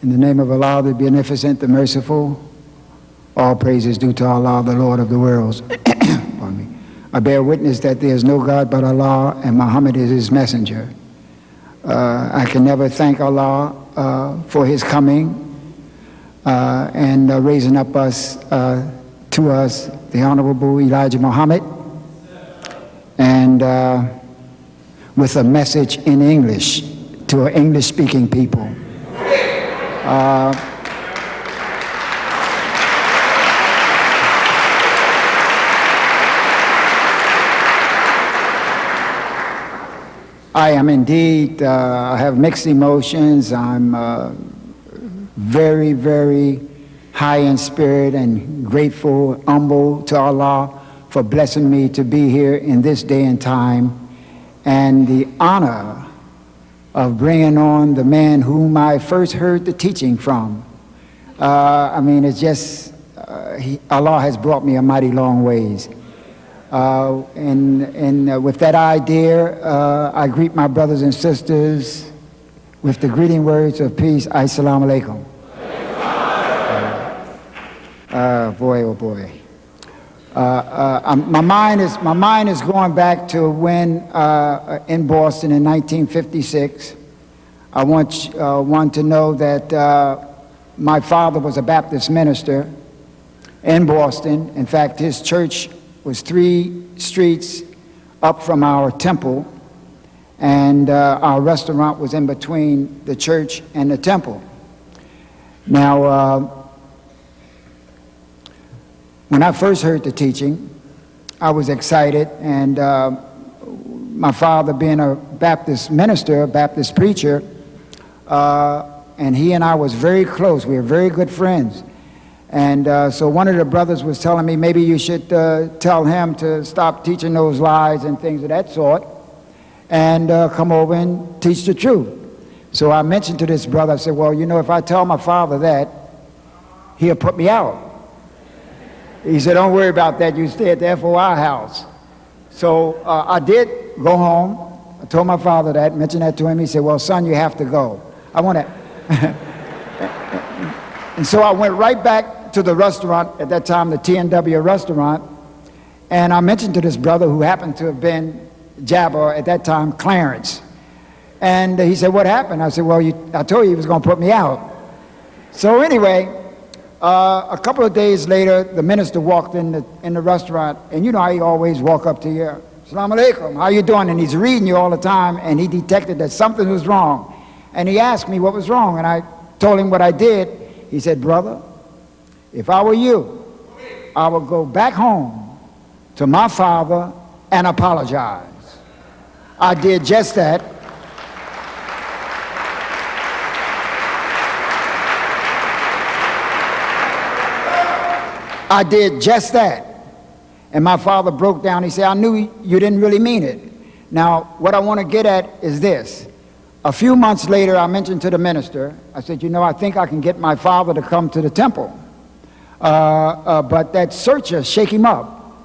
In the name of Allah, the Beneficent, the Merciful, all praise is due to Allah, the Lord of the worlds. Pardon me. I bear witness that there is no God but Allah, and Muhammad is his messenger. I can never thank Allah for his coming and raising up to us the Honorable Elijah Muhammad, and with a message in English to English-speaking people. I am indeed, I have mixed emotions. I'm very, very high in spirit and grateful, humble to Allah for blessing me to be here in this day and time, and the honor of bringing on the man whom I first heard the teaching from. I mean, it's just, Allah has brought me a mighty long ways. And with that idea, I greet my brothers and sisters with the greeting words of peace. Assalamu alaikum. Boy, oh boy. My mind is going back to when in Boston in 1956. I want one to know that my father was a Baptist minister in Boston. In fact, his church was 3 streets up from our temple, and our restaurant was in between the church and the temple. Now, when I first heard the teaching, I was excited, and my father being a Baptist minister, a Baptist preacher, and he and I was very close. We were very good friends. And so one of the brothers was telling me, maybe you should tell him to stop teaching those lies and things of that sort, and come over and teach the truth. So I mentioned to this brother, I said, well, you know, if I tell my father that, he'll put me out. He said, don't worry about that, you stay at the FOI house. So I did go home. I told my father that, mentioned that to him. He said, well, son, you have to go. I want to... And so I went right back to the restaurant, at that time the T&W restaurant, and I mentioned to this brother who happened to have been Jabba at that time, Clarence. And he said, what happened? I said, well, I told you he was going to put me out. So anyway, a couple of days later, the minister walked in the restaurant, and you know how he always walk up to you, Assalamu alaikum, how you doing? And he's reading you all the time, and he detected that something was wrong. And he asked me what was wrong, and I told him what I did. He said, brother, if I were you, I would go back home to my father and apologize. I did just that. I did just that. And my father broke down. He said, I knew you didn't really mean it. Now, what I want to get at is this. A few months later, I mentioned to the minister, I said, you know, I think I can get my father to come to the temple. But that searcher, shake him up.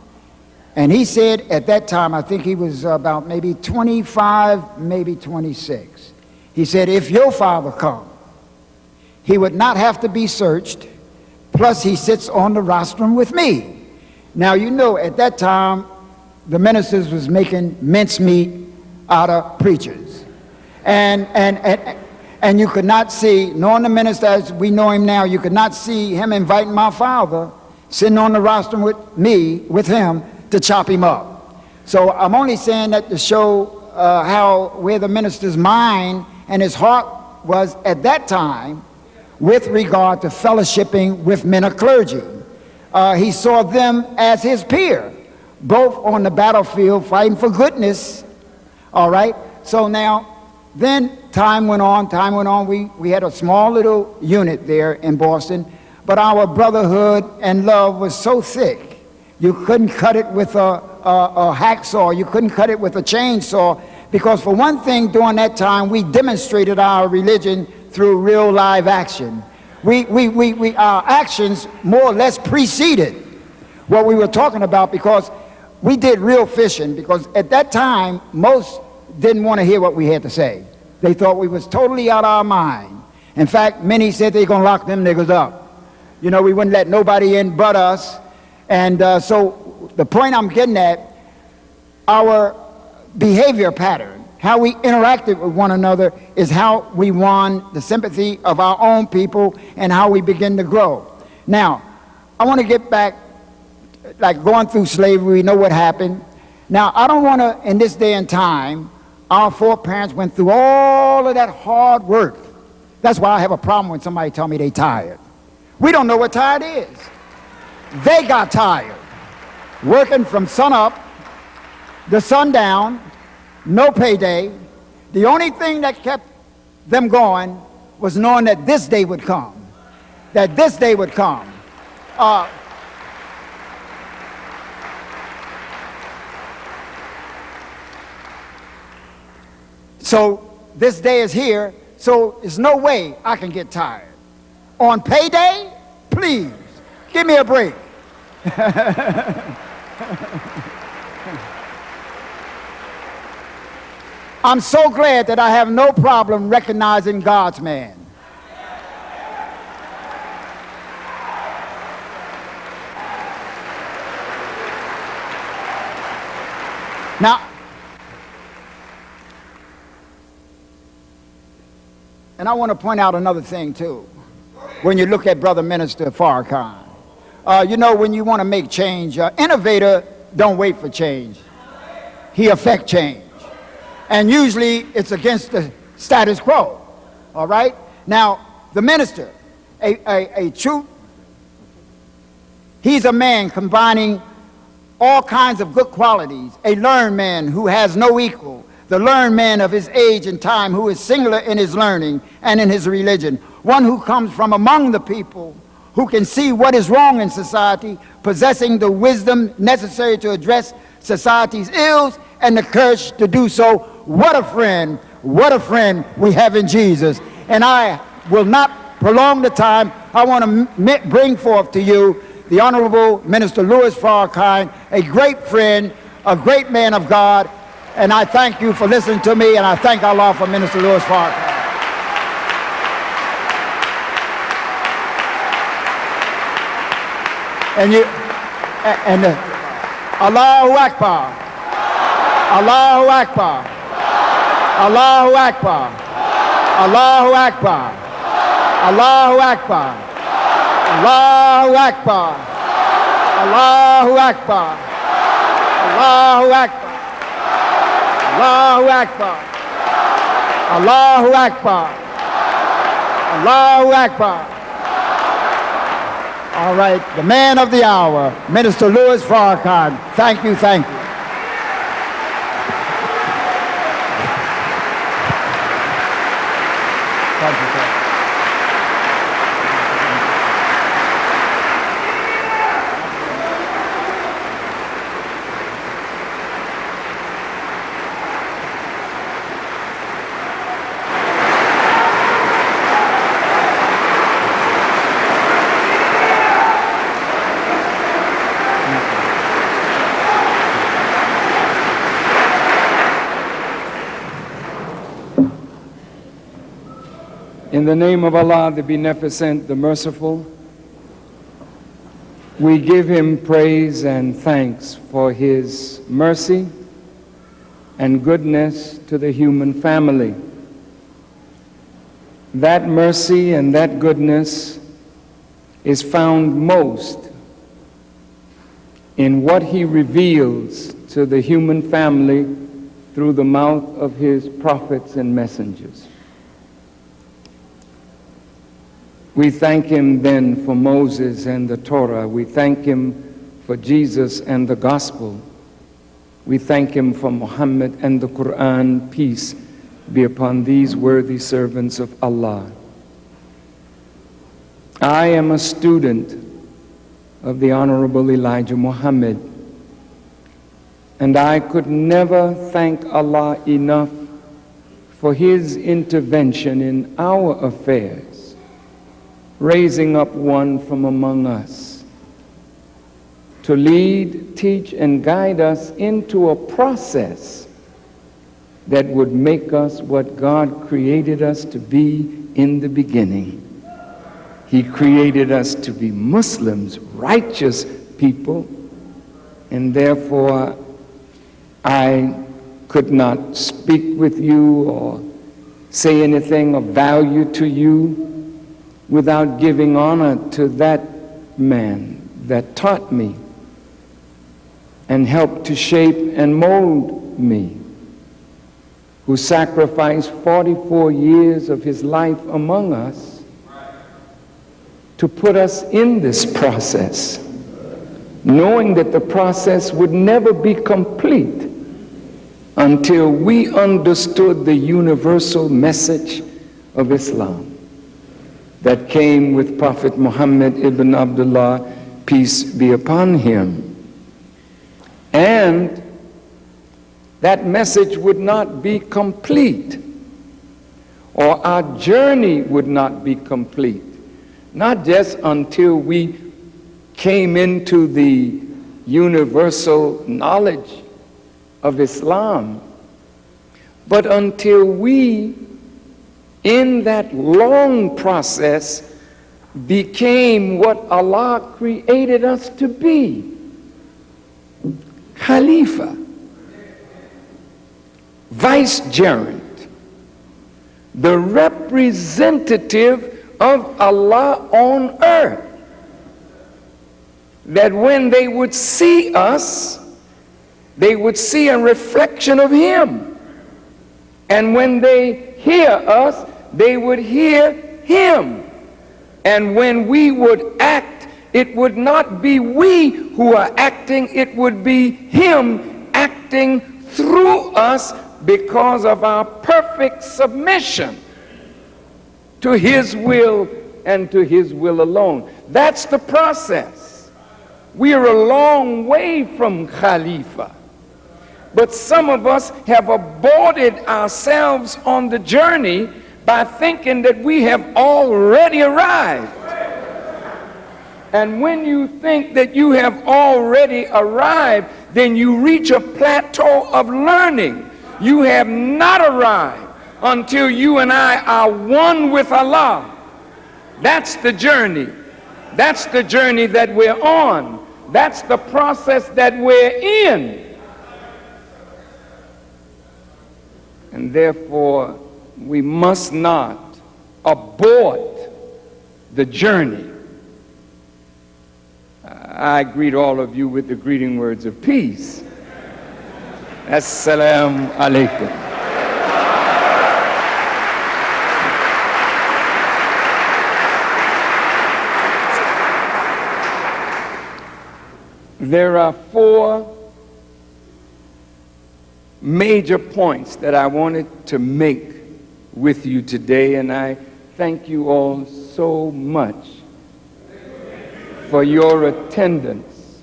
And he said at that time, I think he was about maybe 25, maybe 26. He said, if your father come, he would not have to be searched, plus he sits on the rostrum with me. Now, you know, at that time, the ministers was making mincemeat out of preachers. And you could not see, knowing the minister as we know him now, you could not see him inviting my father, sitting on the rostrum with me, with him, to chop him up. So I'm only saying that to show where the minister's mind and his heart was at that time with regard to fellowshipping with men of clergy. He saw them as his peer, both on the battlefield fighting for goodness, all right? So now, then time went on. We had a small little unit there in Boston, but our brotherhood and love was so thick, you couldn't cut it with a hacksaw, you couldn't cut it with a chainsaw, because for one thing, during that time, we demonstrated our religion through real live action. Our actions more or less preceded what we were talking about, because we did real fishing, because at that time, most didn't want to hear what we had to say. They thought we was totally out of our mind. In fact, many said they're going to lock them niggas up. You know, we wouldn't let nobody in but us. And so the point I'm getting at, our behavior pattern, how we interacted with one another, is how we won the sympathy of our own people and how we begin to grow. Now, I want to get back, like going through slavery, we know what happened. Now, I don't want to, in this day and time, our foreparents went through all of that hard work. That's why I have a problem when somebody tell me they tired. We don't know what tired is. They got tired, working from sun up to sundown, no payday. The only thing that kept them going was knowing that this day would come, that this day would come. So this day is here, so there's no way I can get tired. On payday, please, give me a break. I'm so glad that I have no problem recognizing God's man. Now, and I want to point out another thing too. When you look at Brother Minister Farrakhan, you know, when you want to make change, innovator don't wait for change. He affect change. And usually it's against the status quo, all right? Now, the minister, a true, he's a man combining all kinds of good qualities, a learned man who has no equal, the learned man of his age and time who is singular in his learning and in his religion, one who comes from among the people, who can see what is wrong in society, possessing the wisdom necessary to address society's ills and the courage to do so. What a friend we have in Jesus. And I will not prolong the time. I want to bring forth to you the Honorable Minister Louis Farrakhan, a great friend, a great man of God, and I thank you for listening to me, and I thank Allah for Minister Louis Farrakhan. And Allahu Akbar, Allahu Akbar, Allahu Akbar, Allahu Akbar, Allahu Akbar, Allahu Akbar, Allahu Akbar, Allahu Akbar, Allahu Akbar, Allahu Akbar, Allahu Akbar. All right, the man of the hour, Minister Louis Farrakhan. Thank you, thank you. Thank you, sir. In the name of Allah, the Beneficent, the Merciful, we give Him praise and thanks for His mercy and goodness to the human family. That mercy and that goodness is found most in what He reveals to the human family through the mouth of His prophets and messengers. We thank Him then for Moses and the Torah. We thank Him for Jesus and the gospel. We thank Him for Muhammad and the Quran. Peace be upon these worthy servants of Allah. I am a student of the Honorable Elijah Muhammad, and I could never thank Allah enough for His intervention in our affairs, raising up one from among us to lead, teach, and guide us into a process that would make us what God created us to be in the beginning. He created us to be Muslims, righteous people, and therefore I could not speak with you or say anything of value to you without giving honor to that man that taught me and helped to shape and mold me, who sacrificed 44 years of his life among us to put us in this process, knowing that the process would never be complete until we understood the universal message of Islam that came with Prophet Muhammad ibn Abdullah, peace be upon him. And that message would not be complete, or our journey would not be complete, not just until we came into the universal knowledge of Islam, but until we, in that long process, became what Allah created us to be, Khalifa, vicegerent, the representative of Allah on earth, that when they would see us, they would see a reflection of Him. And when they hear us, they would hear Him. And when we would act, it would not be we who are acting, it would be Him acting through us because of our perfect submission to His will and to His will alone. That's the process. We are a long way from Khalifa. But some of us have aborted ourselves on the journey by thinking that we have already arrived. And when you think that you have already arrived, then you reach a plateau of learning. You have not arrived until you and I are one with Allah. That's the journey. That's the journey that we're on. That's the process that we're in. And therefore, we must not abort the journey. I greet all of you with the greeting words of peace. Assalamu alaikum. There are 4 major points that I wanted to make with you today, and I thank you all so much for your attendance.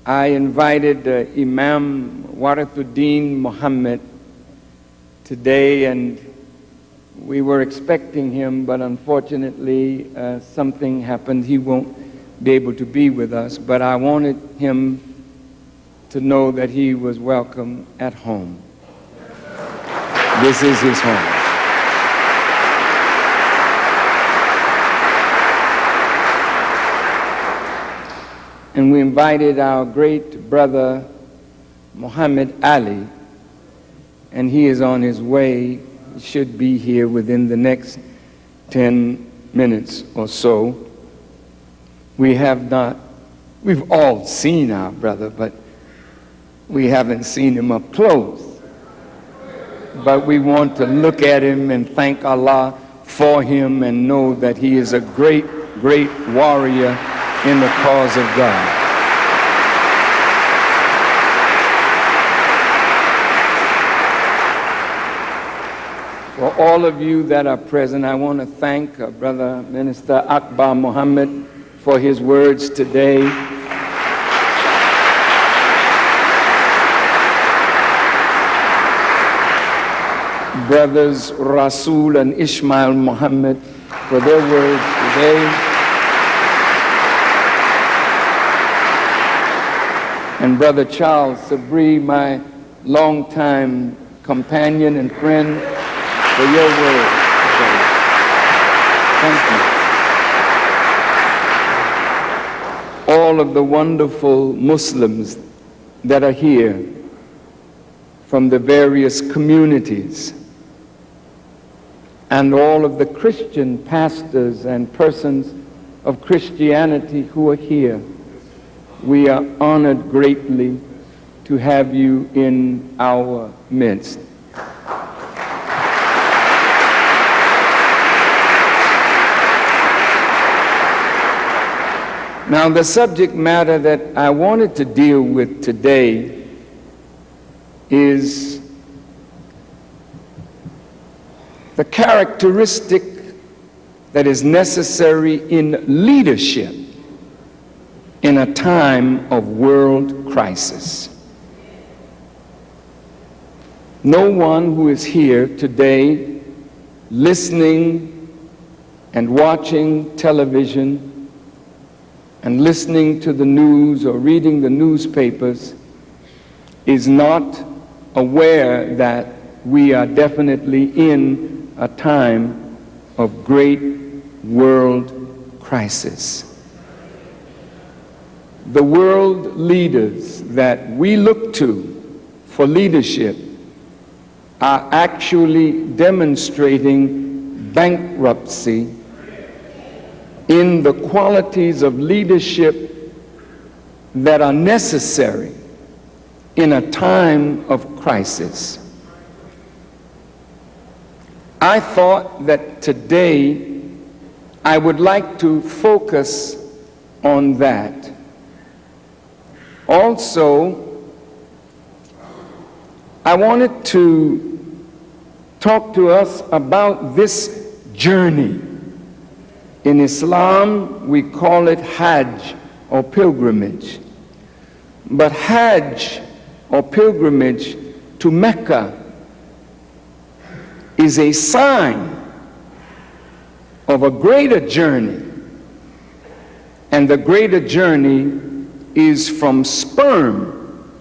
I invited Imam Warithuddin Muhammad today, and we were expecting him, but unfortunately something happened. He won't be able to be with us, but I wanted him to know that he was welcome at home. This is his home. And we invited our great brother Muhammad Ali, and he is on his way. He should be here within the next 10 minutes or so. We've all seen our brother, but we haven't seen him up close. But we want to look at him and thank Allah for him and know that he is a great, great warrior in the cause of God. For all of you that are present, I want to thank Brother Minister Akbar Muhammad for his words today. Brothers Rasul and Ishmael Muhammad for their words today. And Brother Charles Sabri, my longtime companion and friend, for your word today. Thank you. All of the wonderful Muslims that are here from the various communities, and all of the Christian pastors and persons of Christianity who are here. We are honored greatly to have you in our midst. Now, the subject matter that I wanted to deal with today is the characteristic that is necessary in leadership in a time of world crisis. No one who is here today listening and watching television and listening to the news or reading the newspapers is not aware that we are definitely in a time of great world crisis. The world leaders that we look to for leadership are actually demonstrating bankruptcy in the qualities of leadership that are necessary in a time of crisis. I thought that today I would like to focus on that. Also, I wanted to talk to us about this journey. In Islam, we call it Hajj or pilgrimage. But Hajj or pilgrimage to Mecca is a sign of a greater journey. And the greater journey is from sperm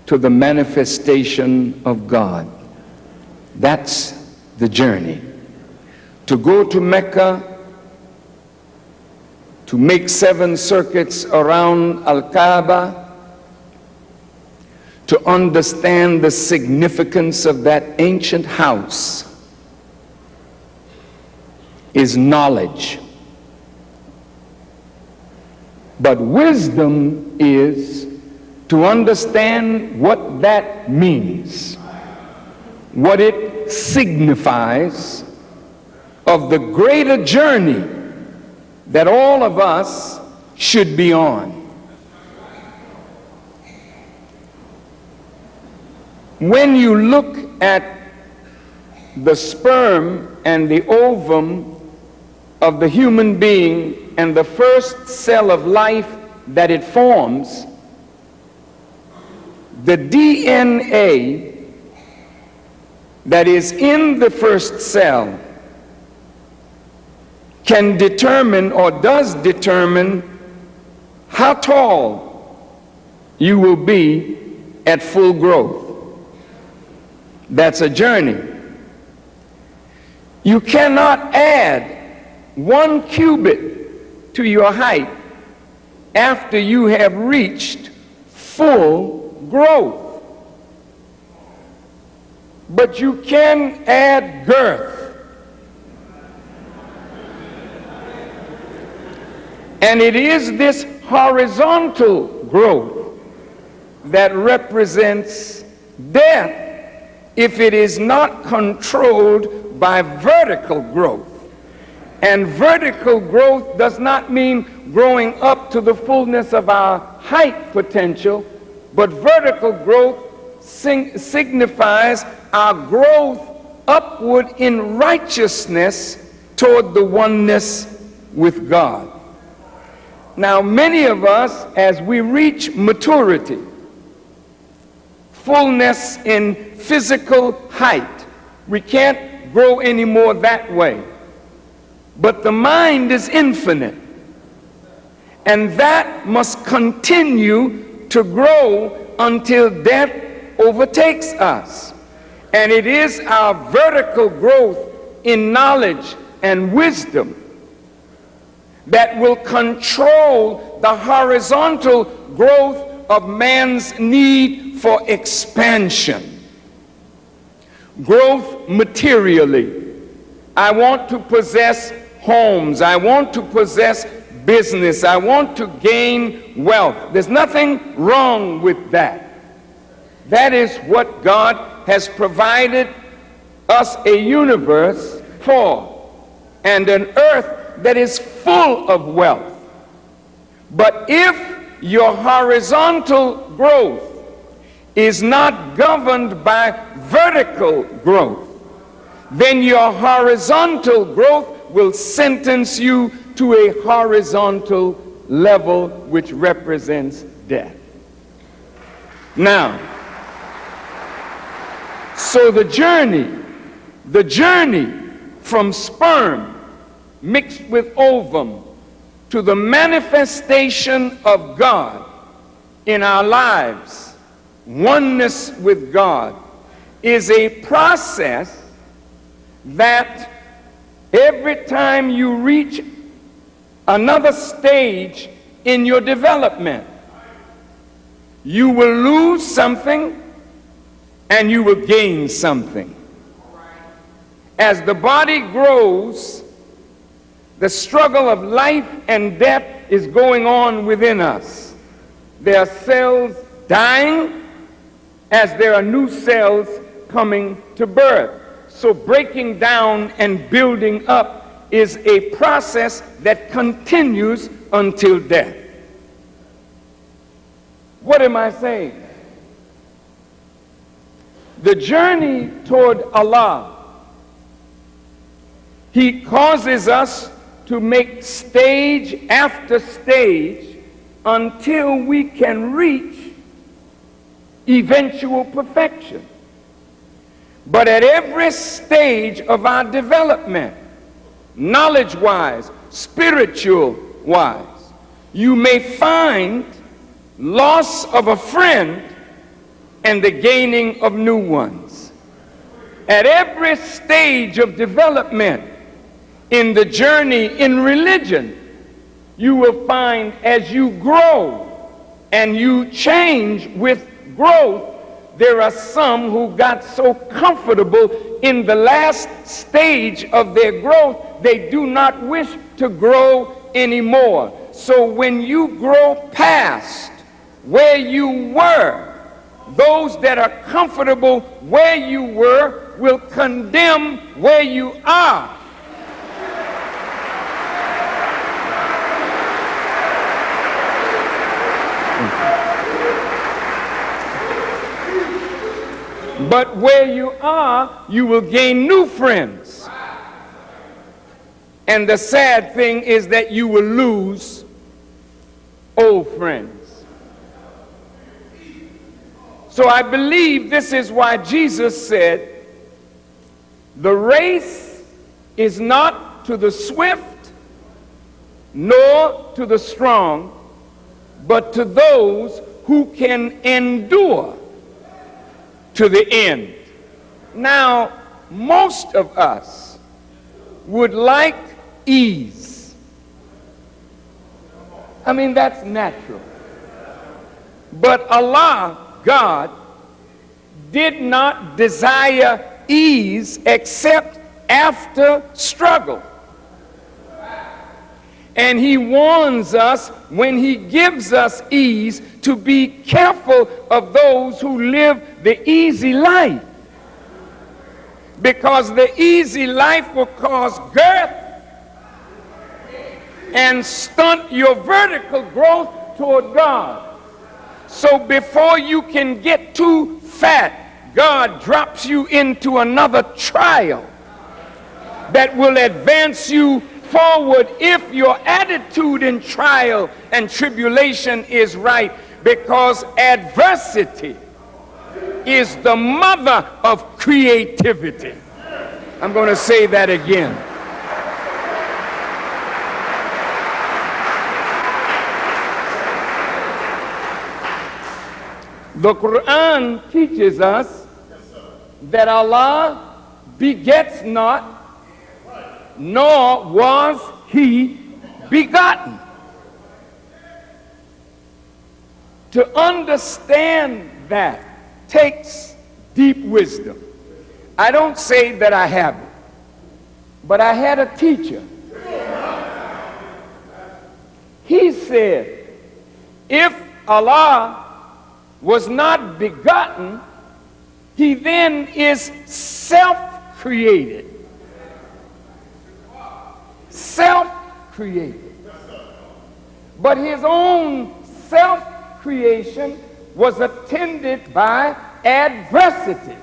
to the manifestation of God. That's the journey. To go to Mecca, to make 7 circuits around Al-Kaaba, to understand the significance of that ancient house is knowledge. But wisdom is to understand what that means, what it signifies of the greater journey that all of us should be on. When you look at the sperm and the ovum of the human being and the first cell of life that it forms, the DNA that is in the first cell can determine or does determine how tall you will be at full growth. That's a journey. You cannot add 1 cubit to your height after you have reached full growth. But you can add girth. And it is this horizontal growth that represents death if it is not controlled by vertical growth. And vertical growth does not mean growing up to the fullness of our height potential, but vertical growth signifies our growth upward in righteousness toward the oneness with God. Now, many of us, as we reach maturity, fullness in physical height, we can't grow anymore that way. But the mind is infinite, and that must continue to grow until death overtakes us. And it is our vertical growth in knowledge and wisdom that will control the horizontal growth of man's need for expansion. Growth materially. I want to possess homes. I want to possess business. I want to gain wealth. There's nothing wrong with that. That is what God has provided us a universe for, and an earth that is full of wealth. But if your horizontal growth is not governed by vertical growth, then your horizontal growth will sentence you to a horizontal level which represents death. Now, so the journey from sperm mixed with ovum to the manifestation of God in our lives, oneness with God, is a process that every time you reach another stage in your development, you will lose something and you will gain something. As the body grows, the struggle of life and death is going on within us. There are cells dying as there are new cells coming to birth. So breaking down and building up is a process that continues until death. What am I saying? The journey toward Allah, He causes us to make stage after stage until we can reach eventual perfection. But at every stage of our development, knowledge-wise, spiritual-wise, you may find loss of a friend and the gaining of new ones. At every stage of development in the journey in religion, you will find as you grow and you change with growth, there are some who got so comfortable in the last stage of their growth, they do not wish to grow anymore. So when you grow past where you were, those that are comfortable where you were will condemn where you are. But where you are, you will gain new friends. And the sad thing is that you will lose old friends. So I believe this is why Jesus said, the race is not to the swift, nor to the strong, but to those who can endure to the end. Now, most of us would like ease. I mean, that's natural. But Allah, God, did not desire ease except after struggle. And He warns us when He gives us ease to be careful of those who live the easy life. Because the easy life will cause girth and stunt your vertical growth toward God. So before you can get too fat, God drops you into another trial that will advance you forward if your attitude in trial and tribulation is right, because adversity is the mother of creativity. I'm going to say that again. The Quran teaches us that Allah begets not, nor was he begotten. To understand that takes deep wisdom. I don't say that I have it, but I had a teacher. He said, if Allah was not begotten, he then is self-created. Self-created. But his own self-creation was attended by adversity.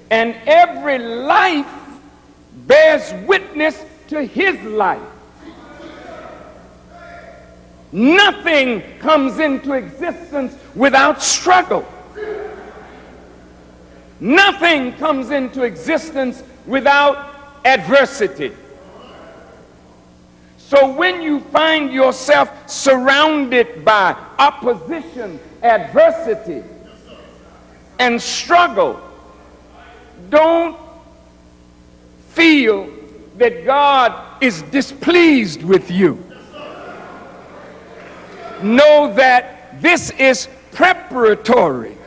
And every life bears witness to his life. Nothing comes into existence without struggle. Nothing comes into existence without adversity. So when you find yourself surrounded by opposition, adversity, and struggle, don't feel that God is displeased with you. Know that this is preparatory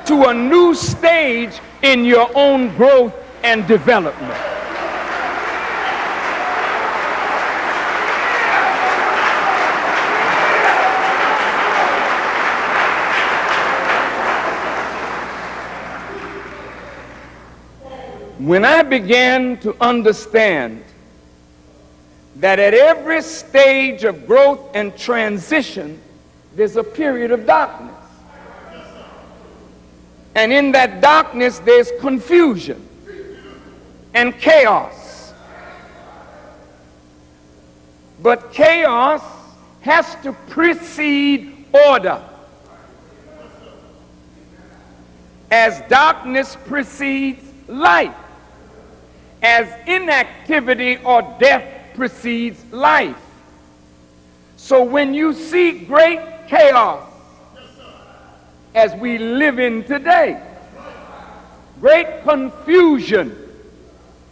to a new stage in your own growth and development. When I began to understand that at every stage of growth and transition, there's a period of darkness. And in that darkness, there's confusion and chaos. But chaos has to precede order. As darkness precedes light. As inactivity or death precedes life. So when you see great chaos, as we live in today, great confusion,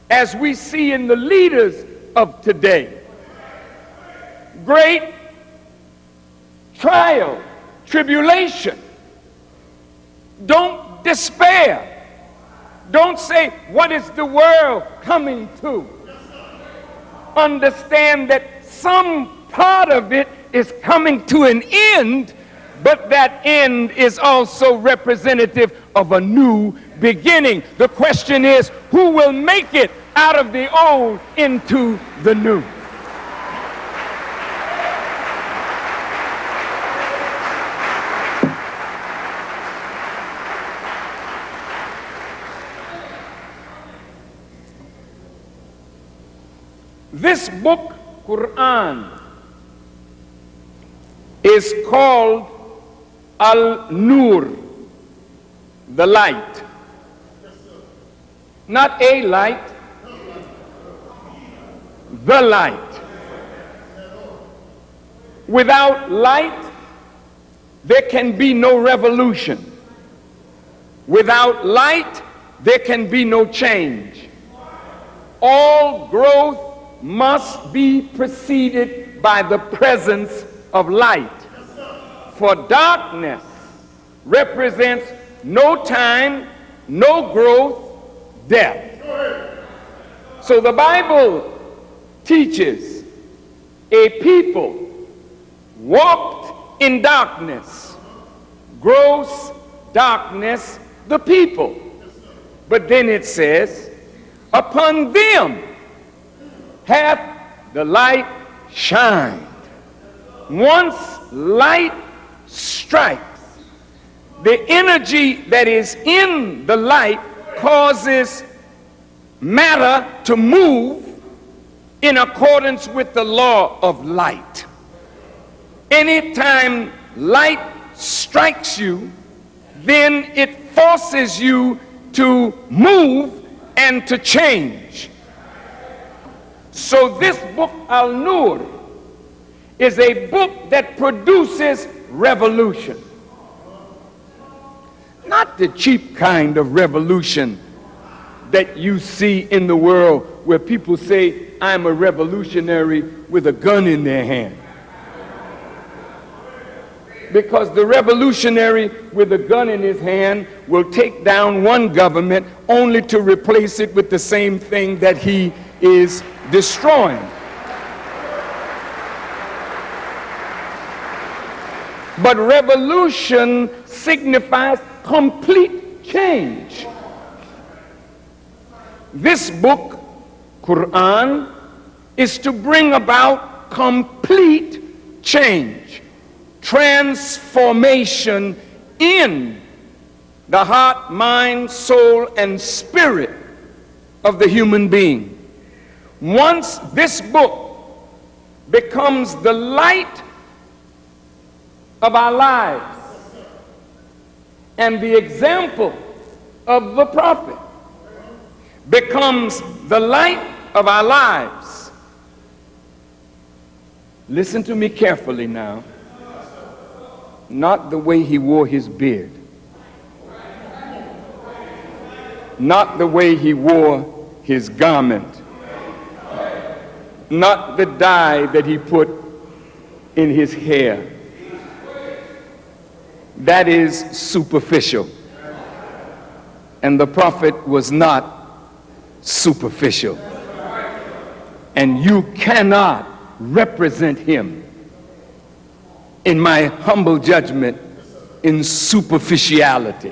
as we see in the leaders of today, great trial, tribulation, don't despair. Don't say, what is the world coming to? Understand that some part of it is coming to an end, but that end is also representative of a new beginning. The question is, who will make it out of the old into the new? This book, Quran, is called Al-Nur, the light. Not a light, the light. Without light, there can be no revolution. Without light, there can be no change. All growth must be preceded by the presence of light. For darkness represents no time, no growth, death. So the Bible teaches a people walked in darkness, gross darkness, the people. But then it says, upon them hath the light shined. Once light strikes, the energy that is in the light causes matter to move in accordance with the law of light. Anytime light strikes you, then it forces you to move and to change. So this book, Al-Nur, is a book that produces revolution. not the cheap kind of revolution that you see in the world where people say, I'm a revolutionary with a gun in their hand. Because the revolutionary with a gun in his hand will take down one government only to replace it with the same thing that he is destroying. But revolution signifies complete change. This book, Quran, is to bring about complete change, transformation in the heart, mind, soul, and spirit of the human being. Once this book becomes the light of our lives and the example of the prophet becomes the light of our lives. Listen to me carefully now. Not the way he wore his beard. Not the way he wore his garment. Not the dye that he put in his hair. That is superficial. And the prophet was not superficial. And you cannot represent him, in my humble judgment, in superficiality,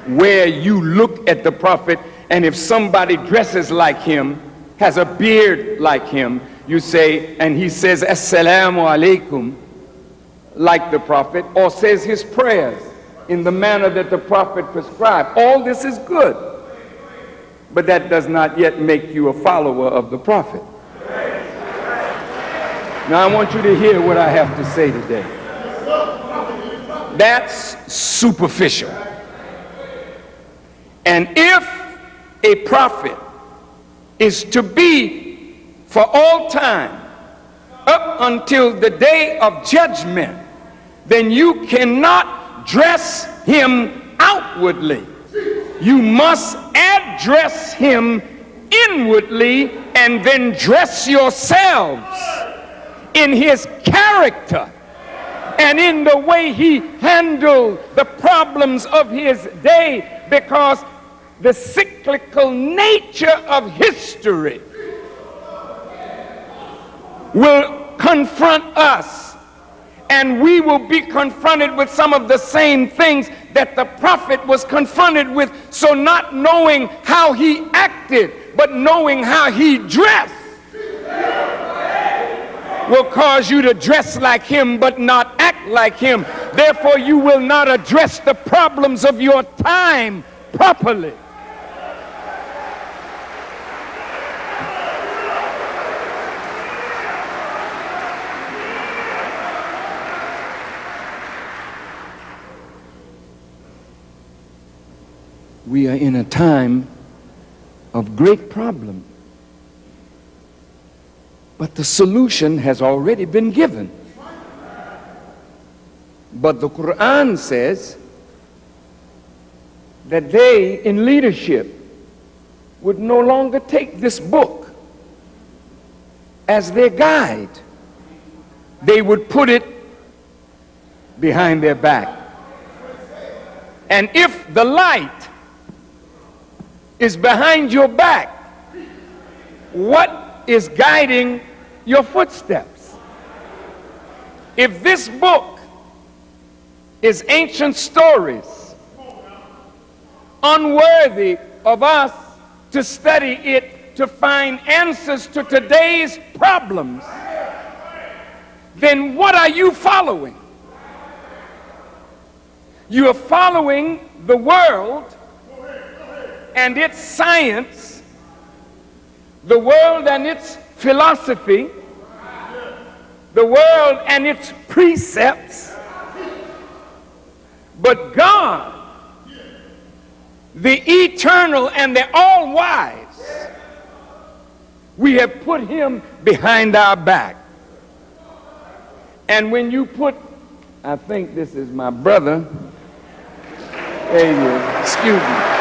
where you look at the prophet and if somebody dresses like him, has a beard like him, you say, and he says assalamu alaikum like the prophet, or says his prayers in the manner that the prophet prescribed. All this is good, but that does not yet make you a follower of the prophet. Now I want you to hear what I have to say today. That's superficial. And if a prophet is to be for all time, up until the day of judgment, then you cannot dress him outwardly. You must address him inwardly and then dress yourselves in his character and in the way he handled the problems of his day, because the cyclical nature of history will confront us, and we will be confronted with some of the same things that the prophet was confronted with. So not knowing how he acted, but knowing how he dressed, will cause you to dress like him but not act like him. Therefore you will not address the problems of your time properly. We are in a time of great problem, but the solution has already been given. But the Quran says that they in leadership would no longer take this book as their guide. They would put it behind their back. And if the light is behind your back, what is guiding your footsteps? If this book is ancient stories, unworthy of us to study it to find answers to today's problems, then what are you following? You are following the world and its science, the world and its philosophy, the world and its precepts. But God, the eternal and the all-wise, we have put him behind our back. And when you put, I think this is my brother, There he is. Excuse me.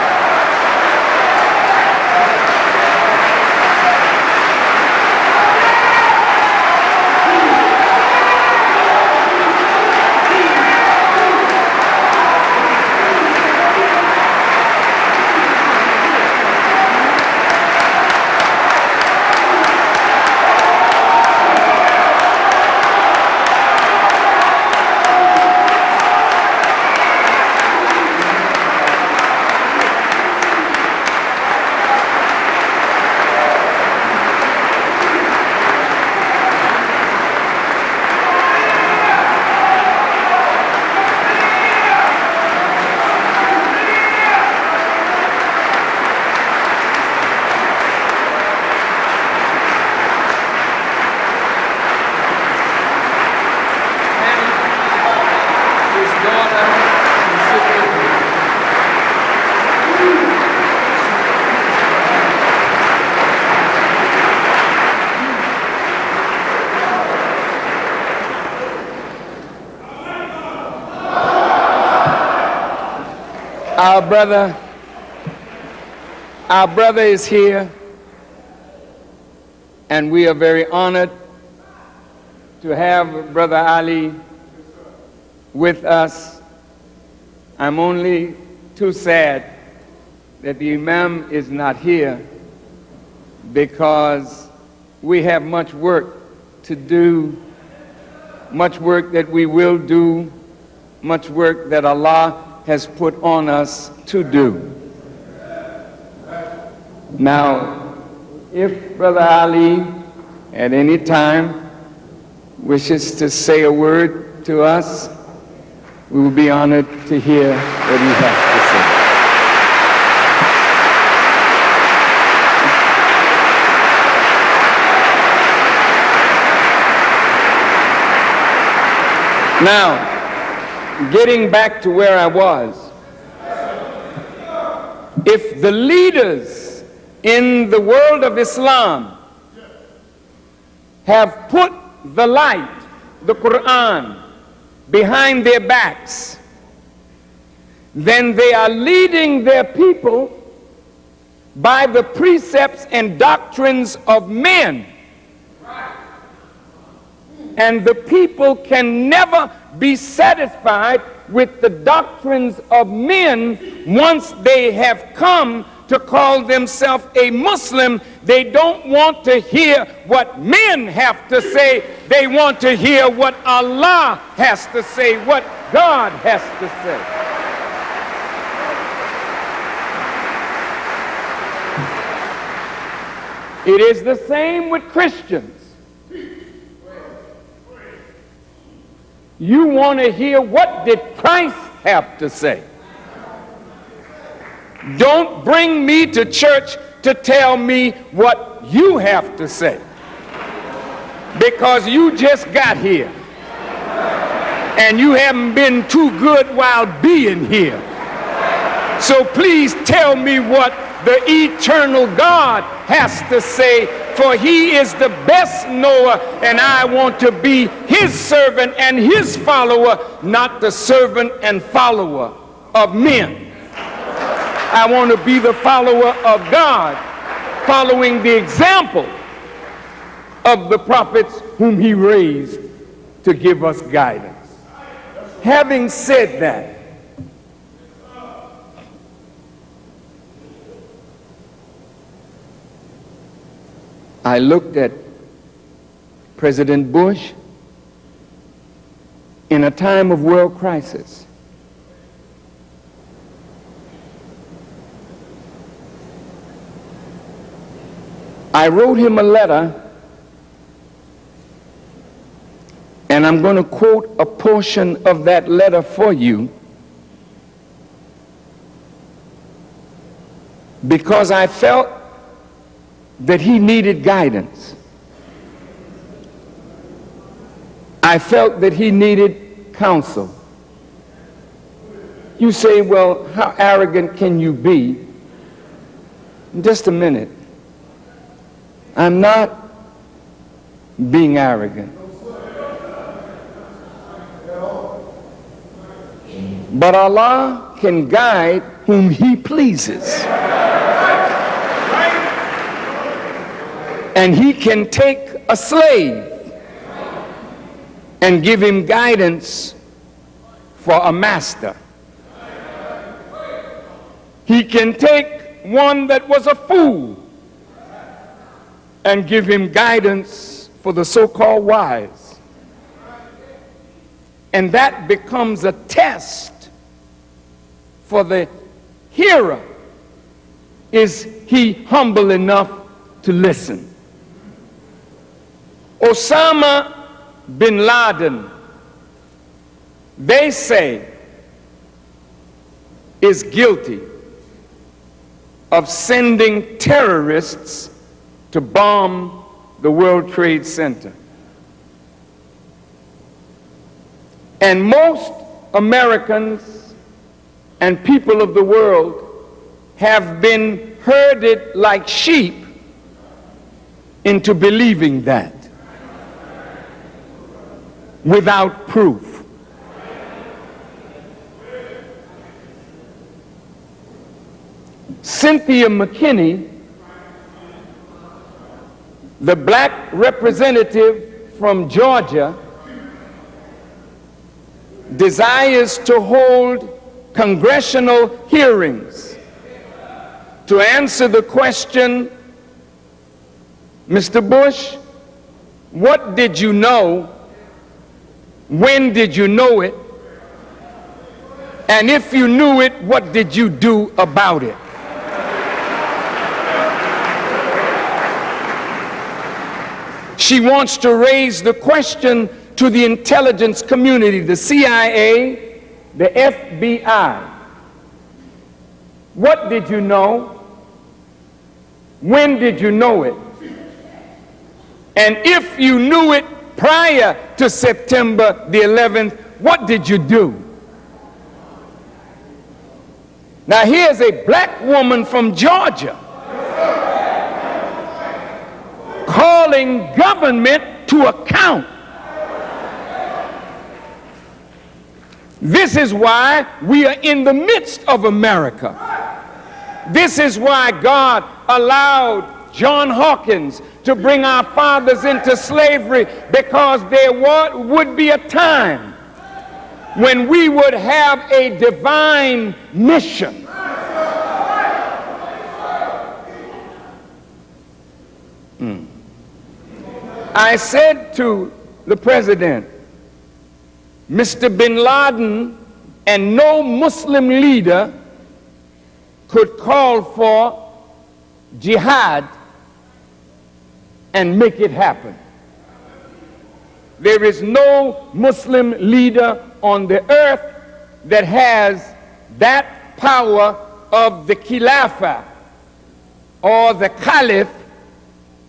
Our brother is here, and we are very honored to have Brother Ali with us. I'm only too sad that the Imam is not here, because we have much work to do, much work that we will do, much work that Allah has put on us to do. Now, if Brother Ali at any time wishes to say a word to us, we will be honored to hear what he has to say. Now, getting back to where I was, if the leaders in the world of Islam have put the light, the Quran, behind their backs, then they are leading their people by the precepts and doctrines of men. And the people can never be satisfied with the doctrines of men once they have come to call themselves a Muslim. They don't want to hear what men have to say. They want to hear what Allah has to say, what God has to say. It is the same with Christians. You want to hear what did Christ have to say. Don't bring me to church to tell me what you have to say, because you just got here and you haven't been too good while being here. So please tell me what the eternal God has to say, for he is the best knower, and I want to be his servant and his follower, not the servant and follower of men. I want to be the follower of God, following the example of the prophets whom he raised to give us guidance. Having said that, I looked at President Bush in a time of world crisis. I wrote him a letter, and I'm going to quote a portion of that letter for you, because I felt that he needed guidance. I felt that he needed counsel. You say, well, how arrogant can you be? Just a minute. I'm not being arrogant. But Allah can guide whom He pleases. And He can take a slave and give him guidance for a master. He can take one that was a fool and give him guidance for the so-called wise. And that becomes a test for the hearer. Is he humble enough to listen? Osama bin Laden, they say, is guilty of sending terrorists to bomb the World Trade Center. And most Americans and people of the world have been herded like sheep into believing that without proof. Cynthia McKinney, the black representative from Georgia, desires to hold congressional hearings to answer the question, Mr. Bush, what did you know? When did you know it? And if you knew it, what did you do about it? She wants to raise the question to the intelligence community, the CIA, the FBI. What did you know? When did you know it? And if you knew it prior to September the 11th, what did you do? Now here's a black woman from Georgia calling government to account. This is why we are in the midst of America. This is why God allowed John Hawkins to bring our fathers into slavery, because there would be a time when we would have a divine mission. I said to the president, Mr. bin Laden and no Muslim leader could call for jihad and make it happen. There is no Muslim leader on the earth that has that power of the Khilafah or the Caliph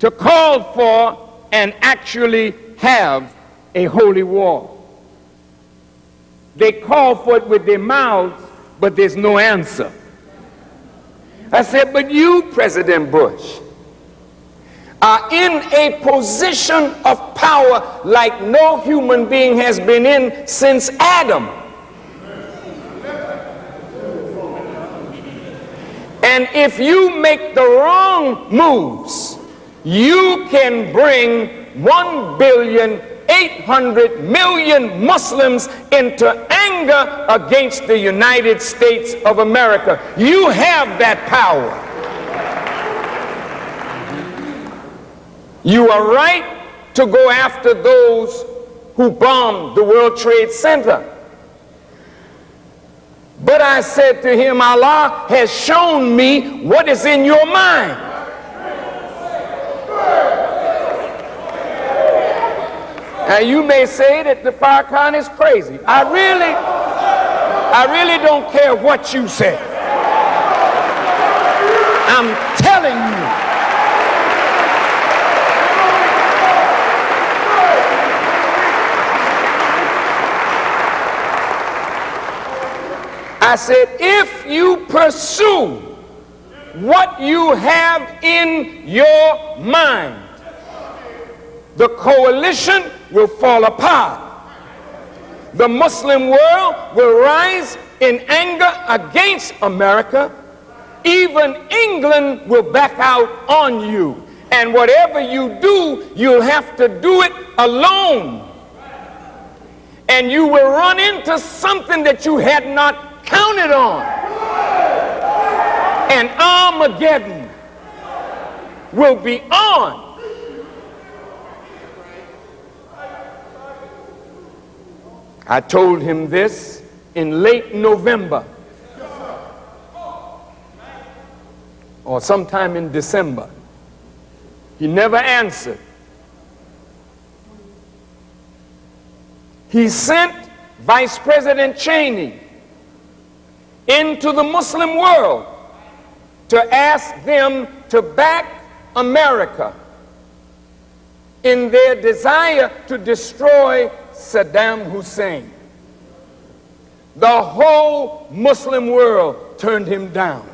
to call for and actually have a holy war. They call for it with their mouths, but there's no answer. I said, but you, President Bush, are in a position of power like no human being has been in since Adam. And if you make the wrong moves, you can bring 1,800,000,000 Muslims into anger against the United States of America. You have that power. You are right to go after those who bombed the World Trade Center. But I said to him, Allah has shown me what is in your mind. Now you may say that the Farrakhan is crazy. I really don't care what you say. I'm telling you. I said, if you pursue what you have in your mind, the coalition will fall apart. The Muslim world will rise in anger against America, even England will back out on you. And whatever you do, you'll have to do it alone. And you will run into something that you had not counted on. And Armageddon will be on. I told him this in late November or sometime in December. He never answered. He sent Vice President Cheney into the Muslim world to ask them to back America in their desire to destroy Saddam Hussein. The whole Muslim world turned him down.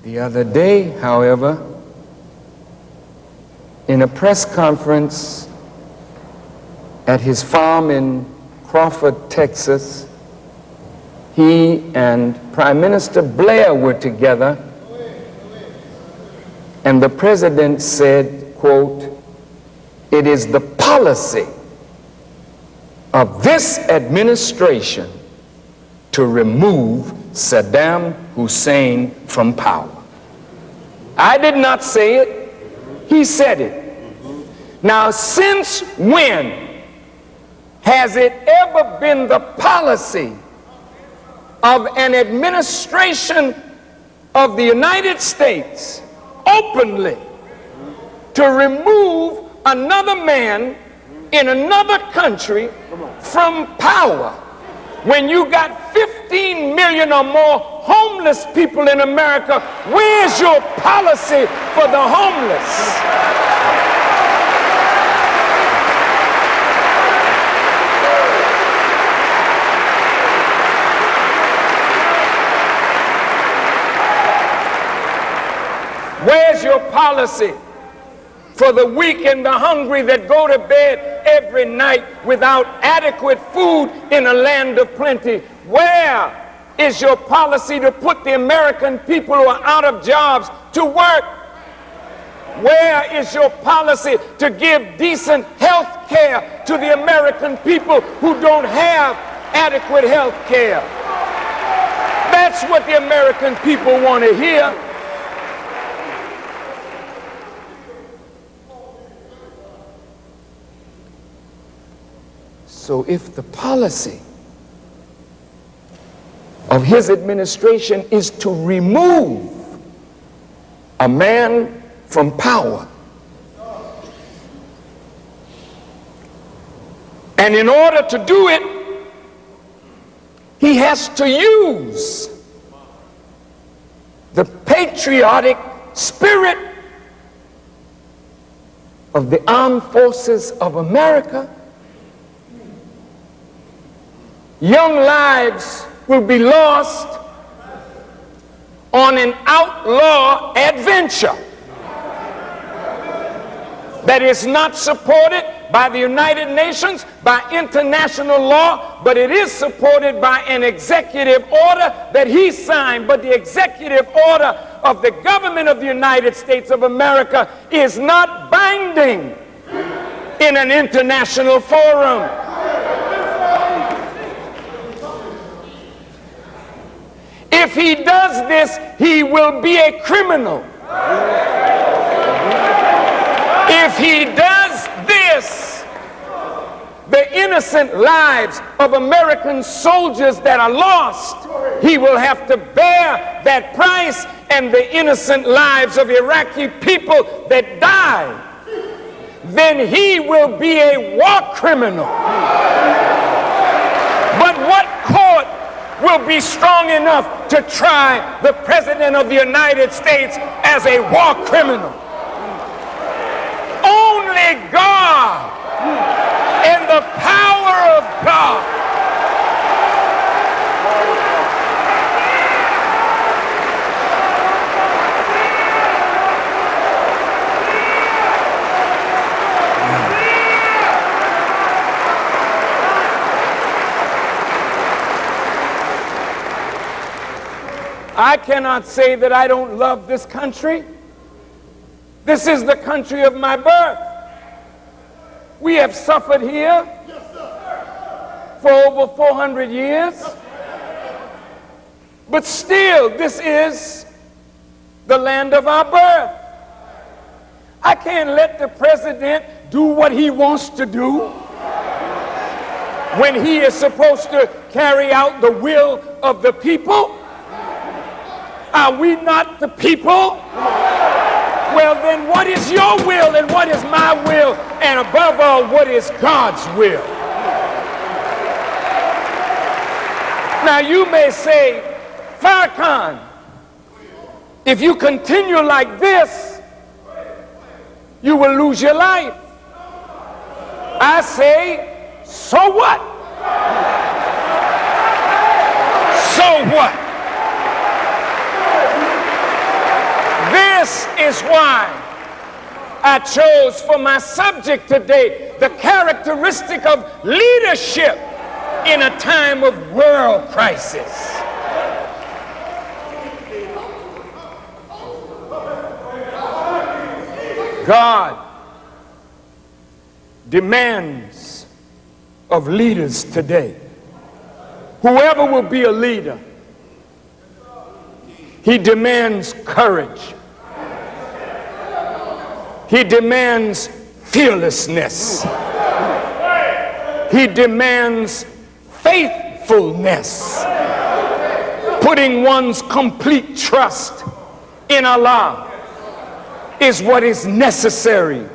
The other day, however, in a press conference at his farm in Crawford, Texas, he and Prime Minister Blair were together, and the president said, quote, "It is the policy of this administration to remove Saddam Hussein from power." I did not say it, he said it. Now, since when has it ever been the policy of an administration of the United States openly to remove another man in another country from power when you got 15 million or more homeless people in America? Where's your policy for the homeless? Where's your policy for the weak and the hungry that go to bed every night without adequate food in a land of plenty? Where is your policy to put the American people who are out of jobs to work? Where is your policy to give decent health care to the American people who don't have adequate health care? That's what the American people want to hear. So if the policy of his administration is to remove a man from power, and in order to do it, he has to use the patriotic spirit of the armed forces of America, young lives will be lost on an outlaw adventure that is not supported by the United Nations, by international law, but it is supported by an executive order that he signed. But the executive order of the government of the United States of America is not binding in an international forum. If he does this, he will be a criminal. If he does this, the innocent lives of American soldiers that are lost, he will have to bear that price, and the innocent lives of Iraqi people that die, then he will be a war criminal. But what court will be strong enough to try the President of the United States as a war criminal? Only God and the power of God. I cannot say that I don't love this country. This is the country of my birth. We have suffered here for over 400 years. But still, this is the land of our birth. I can't let the president do what he wants to do when he is supposed to carry out the will of the people. Are we not the people? Well, then what is your will and what is my will? And above all, what is God's will? Now you may say, Farrakhan, if you continue like this, you will lose your life. I say, so what? So what? This is why I chose for my subject today the characteristic of leadership in a time of world crisis. God demands of leaders today. Whoever will be a leader, he demands courage. He demands fearlessness. He demands faithfulness. Putting one's complete trust in Allah is what is necessary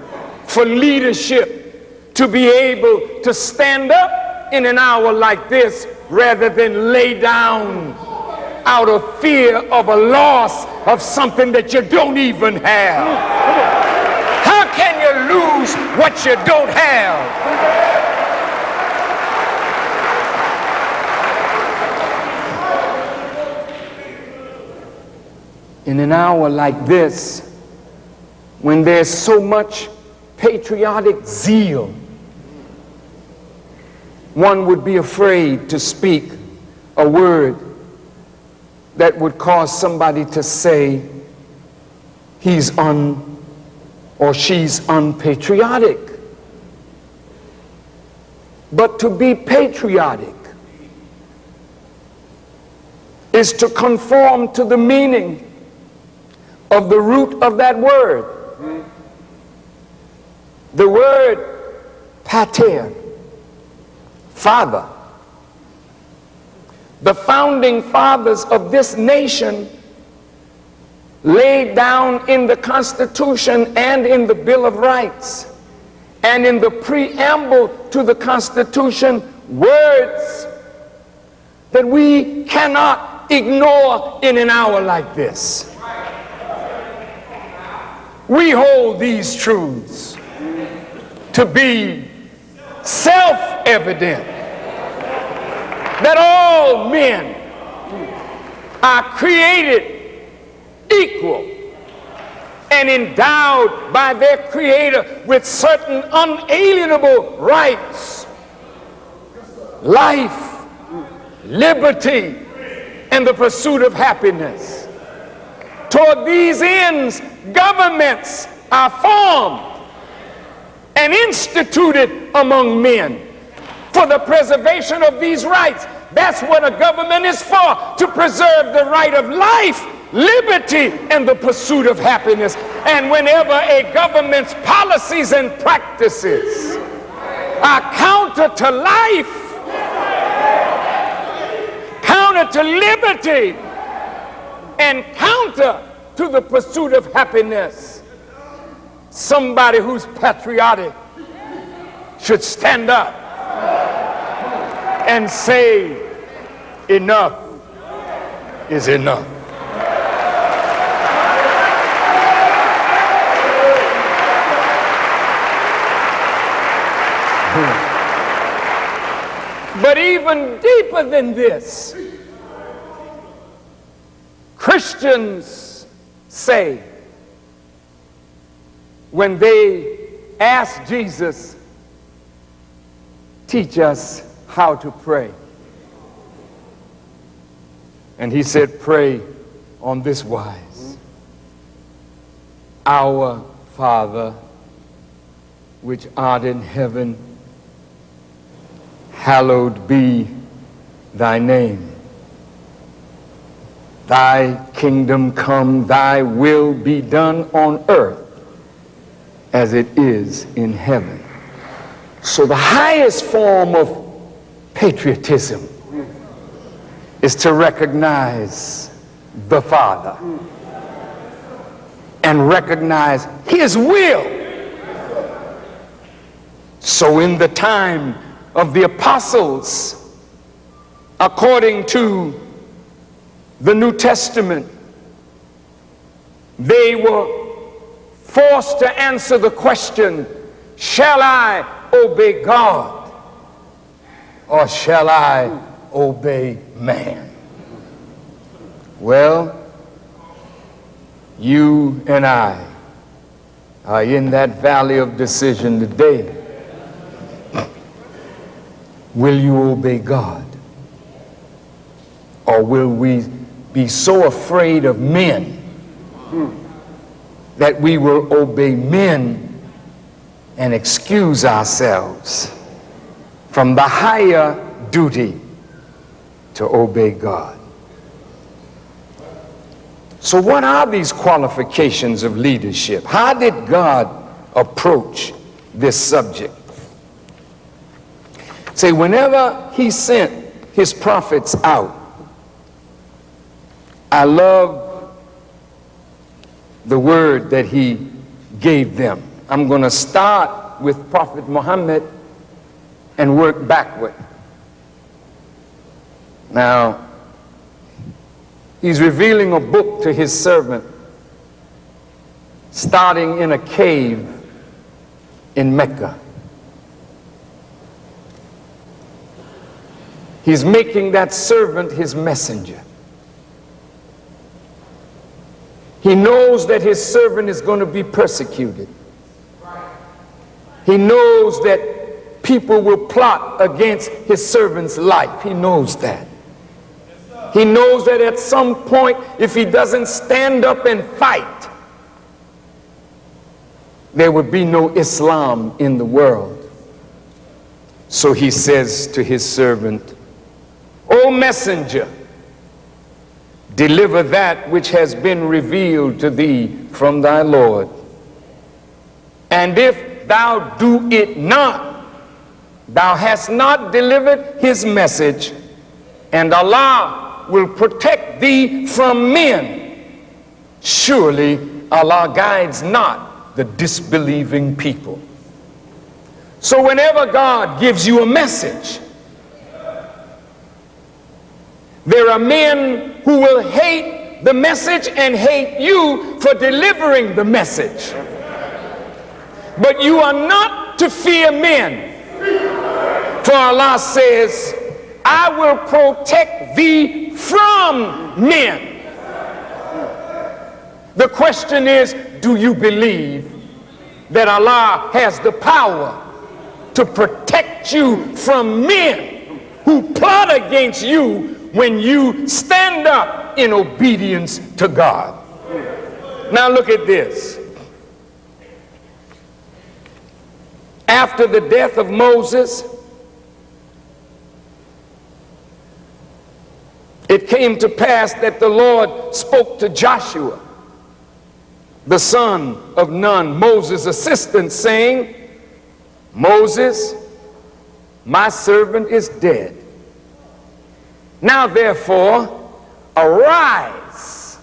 for leadership to be able to stand up in an hour like this rather than lay down out of fear of a loss of something that you don't even have. How can you lose what you don't have? In an hour like this, when there's so much patriotic zeal, one would be afraid to speak a word that would cause somebody to say he's or she's unpatriotic. But to be patriotic is to conform to the meaning of the root of that word. The word pater, father. The founding fathers of this nation laid down in the Constitution and in the Bill of Rights and in the preamble to the Constitution words that we cannot ignore in an hour like this. We hold these truths to be self-evident, that all men are created equal and endowed by their Creator with certain unalienable rights: life, liberty, and the pursuit of happiness. Toward these ends, governments are formed and instituted among men for the preservation of these rights. That's what a government is for, to preserve the right of life, liberty, and the pursuit of happiness. And whenever a government's policies and practices are counter to life, counter to liberty, and counter to the pursuit of happiness, somebody who's patriotic should stand up and say, enough is enough. But even deeper than this, Christians say, when they ask Jesus, teach us how to pray, and he said, pray on this wise: Our Father, which art in heaven, hallowed be thy name. Thy kingdom come, thy will be done on earth as it is in heaven. So the highest form of patriotism is to recognize the Father and recognize his will. So in the time of the apostles, according to the New Testament, they were forced to answer the question, shall I obey God or shall I obey man? Well, you and I are in that valley of decision today. Will you obey God? Or will we be so afraid of men that we will obey men and excuse ourselves from the higher duty to obey God? So what are these qualifications of leadership? How did God approach this subject? Say, whenever he sent his prophets out, I love the word that he gave them. I'm going to start with Prophet Muhammad and work backward. Now, he's revealing a book to his servant, starting in a cave in Mecca. He's making that servant his messenger. He knows that his servant is going to be persecuted. He knows that people will plot against his servant's life. He knows that. He knows that at some point, if he doesn't stand up and fight, there would be no Islam in the world. So he says to his servant, O messenger, deliver that which has been revealed to thee from thy Lord. And if thou do it not, thou hast not delivered his message, and Allah will protect thee from men. Surely Allah guides not the disbelieving people. So whenever God gives you a message, there are men who will hate the message and hate you for delivering the message. But you are not to fear men. For Allah says, I will protect thee from men. The question is, do you believe that Allah has the power to protect you from men who plot against you when you stand up in obedience to God? Now look at this. After the death of Moses, it came to pass that the Lord spoke to Joshua, the son of Nun, Moses' assistant, saying, Moses, my servant is dead. Now therefore, arise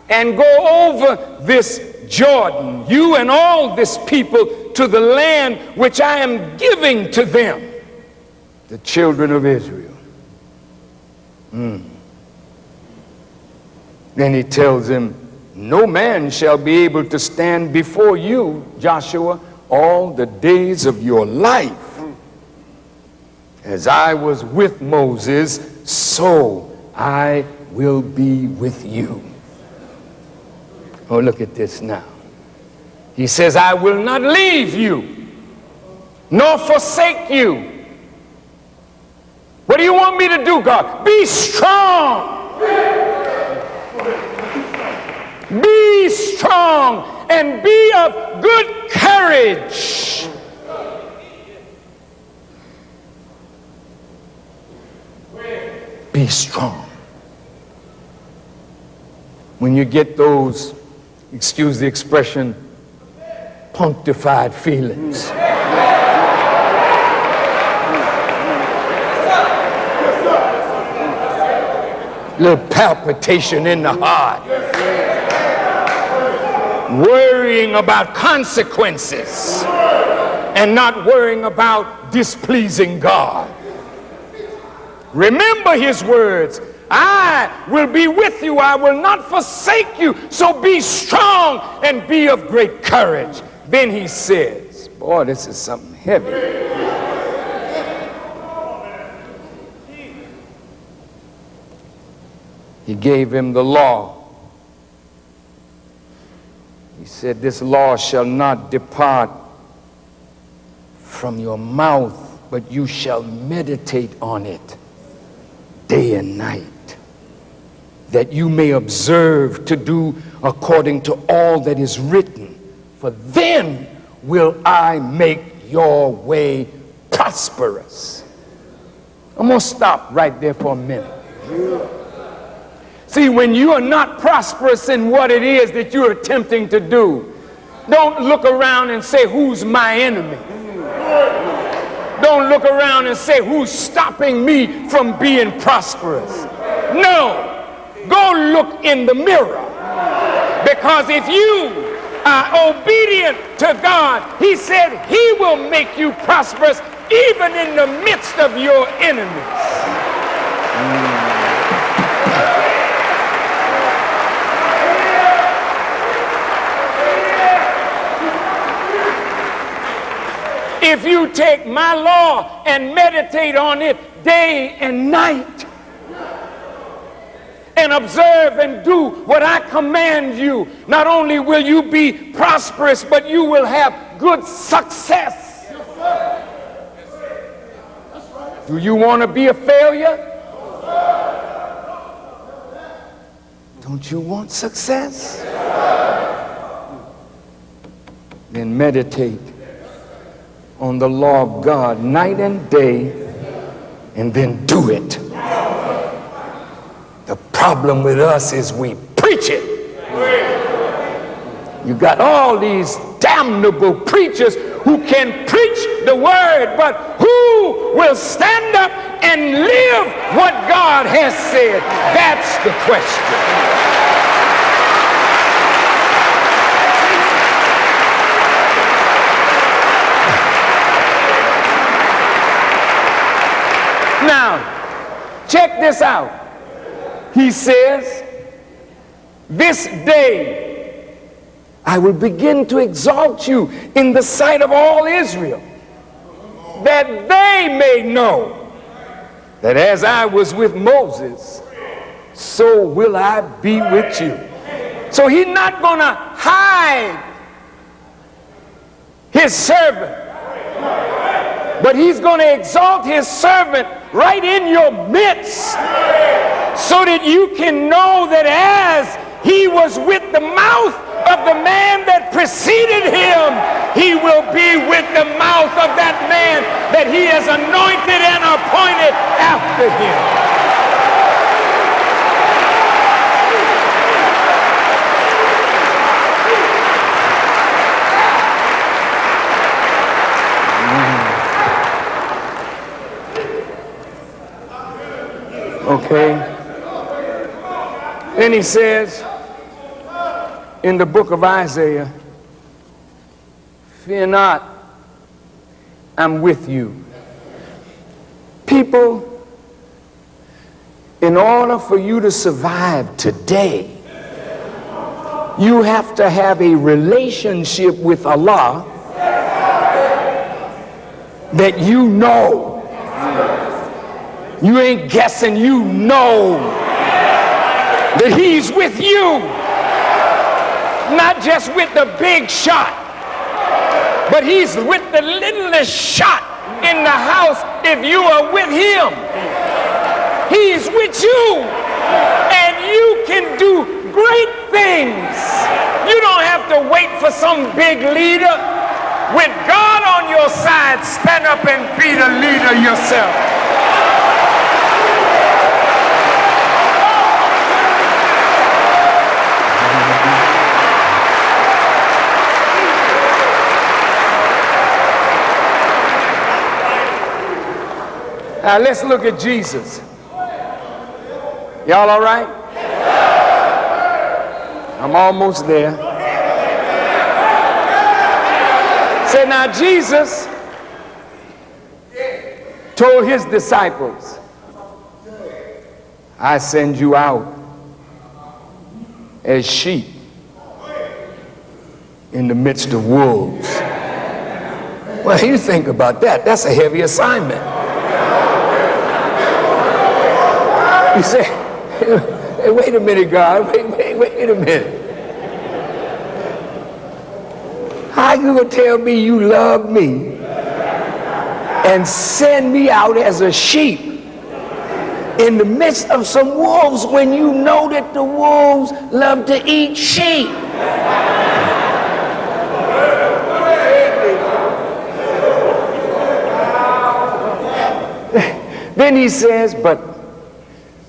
and go over this Jordan, you and all this people, to the land which I am giving to them, the children of Israel. Then he tells him, no man shall be able to stand before you, Joshua, all the days of your life. As I was with Moses, so I will be with you. Oh, look at this now. He says, I will not leave you, nor forsake you. What do you want me to do, God? Be strong Be strong and be of good courage. Be strong. When you get those, excuse the expression, punctified feelings, little palpitation in the heart, worrying about consequences and not worrying about displeasing God. Remember his words, I will be with you, I will not forsake you, so be strong and be of great courage. Then he says, boy, this is something heavy. He gave him the law. He said, this law shall not depart from your mouth, but you shall meditate on it day and night, that you may observe to do according to all that is written. For then will I make your way prosperous. I'm going to stop right there for a minute. See, when you are not prosperous in what it is that you're attempting to do, don't look around and say, who's my enemy? Don't look around and say, who's stopping me from being prosperous? No, go look in the mirror. Because if you are obedient to God, he said he will make you prosperous even in the midst of your enemies. If you take my law and meditate on it day and night and observe and do what I command you, not only will you be prosperous, but you will have good success. Do you want to be a failure? Don't you want success? Then meditate on the law of God night and day, and then do it. The problem with us is we preach it. You got all these damnable preachers who can preach the word, but who will stand up and live what God has said? That's the question. Now, check this out. He says, this day I will begin to exalt you in the sight of all Israel, that they may know that as I was with Moses, so will I be with you. So he's not going to hide his servant, but he's going to exalt his servant right in your midst, so that you can know that as he was with the mouth of the man that preceded him, he will be with the mouth of that man that he has anointed and appointed after him. Okay. Then he says in the book of Isaiah, fear not, I'm with you. People, in order for you to survive today, you have to have a relationship with Allah that you know. You ain't guessing, you know that he's with you. Not just with the big shot, but he's with the littlest shot in the house if you are with him. He's with you, and you can do great things. You don't have to wait for some big leader. With God on your side, stand up and be the leader yourself. Now let's look at Jesus. Y'all all right? I'm almost there. Say, now Jesus told his disciples, I send you out as sheep in the midst of wolves. Well, you think about that. That's a heavy assignment. You say, hey, wait a minute, God. Wait a minute. How you gonna tell me you love me and send me out as a sheep in the midst of some wolves when you know that the wolves love to eat sheep? Then he says, but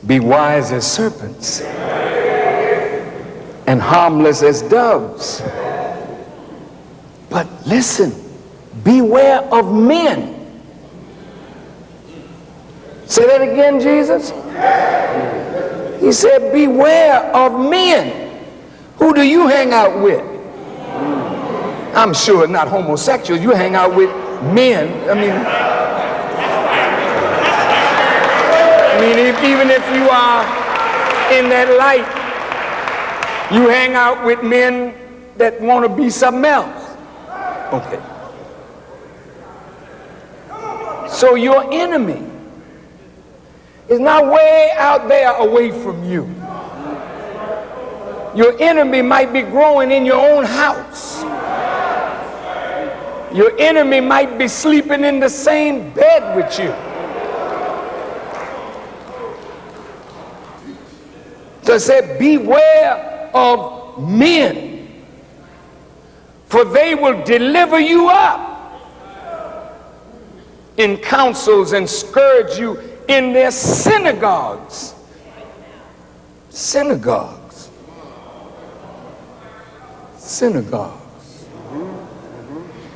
be wise as serpents and harmless as doves. But listen, beware of men. Say that again, Jesus. He said, beware of men. Who do you hang out with? I'm sure not homosexuals. You hang out with men. Even if you are in that light, you hang out with men that want to be something else. Okay. So your enemy is not way out there away from you. Your enemy might be growing in your own house. Your enemy might be sleeping in the same bed with you. So it said, beware of men, for they will deliver you up in councils and scourge you in their synagogues. Synagogues. Synagogues.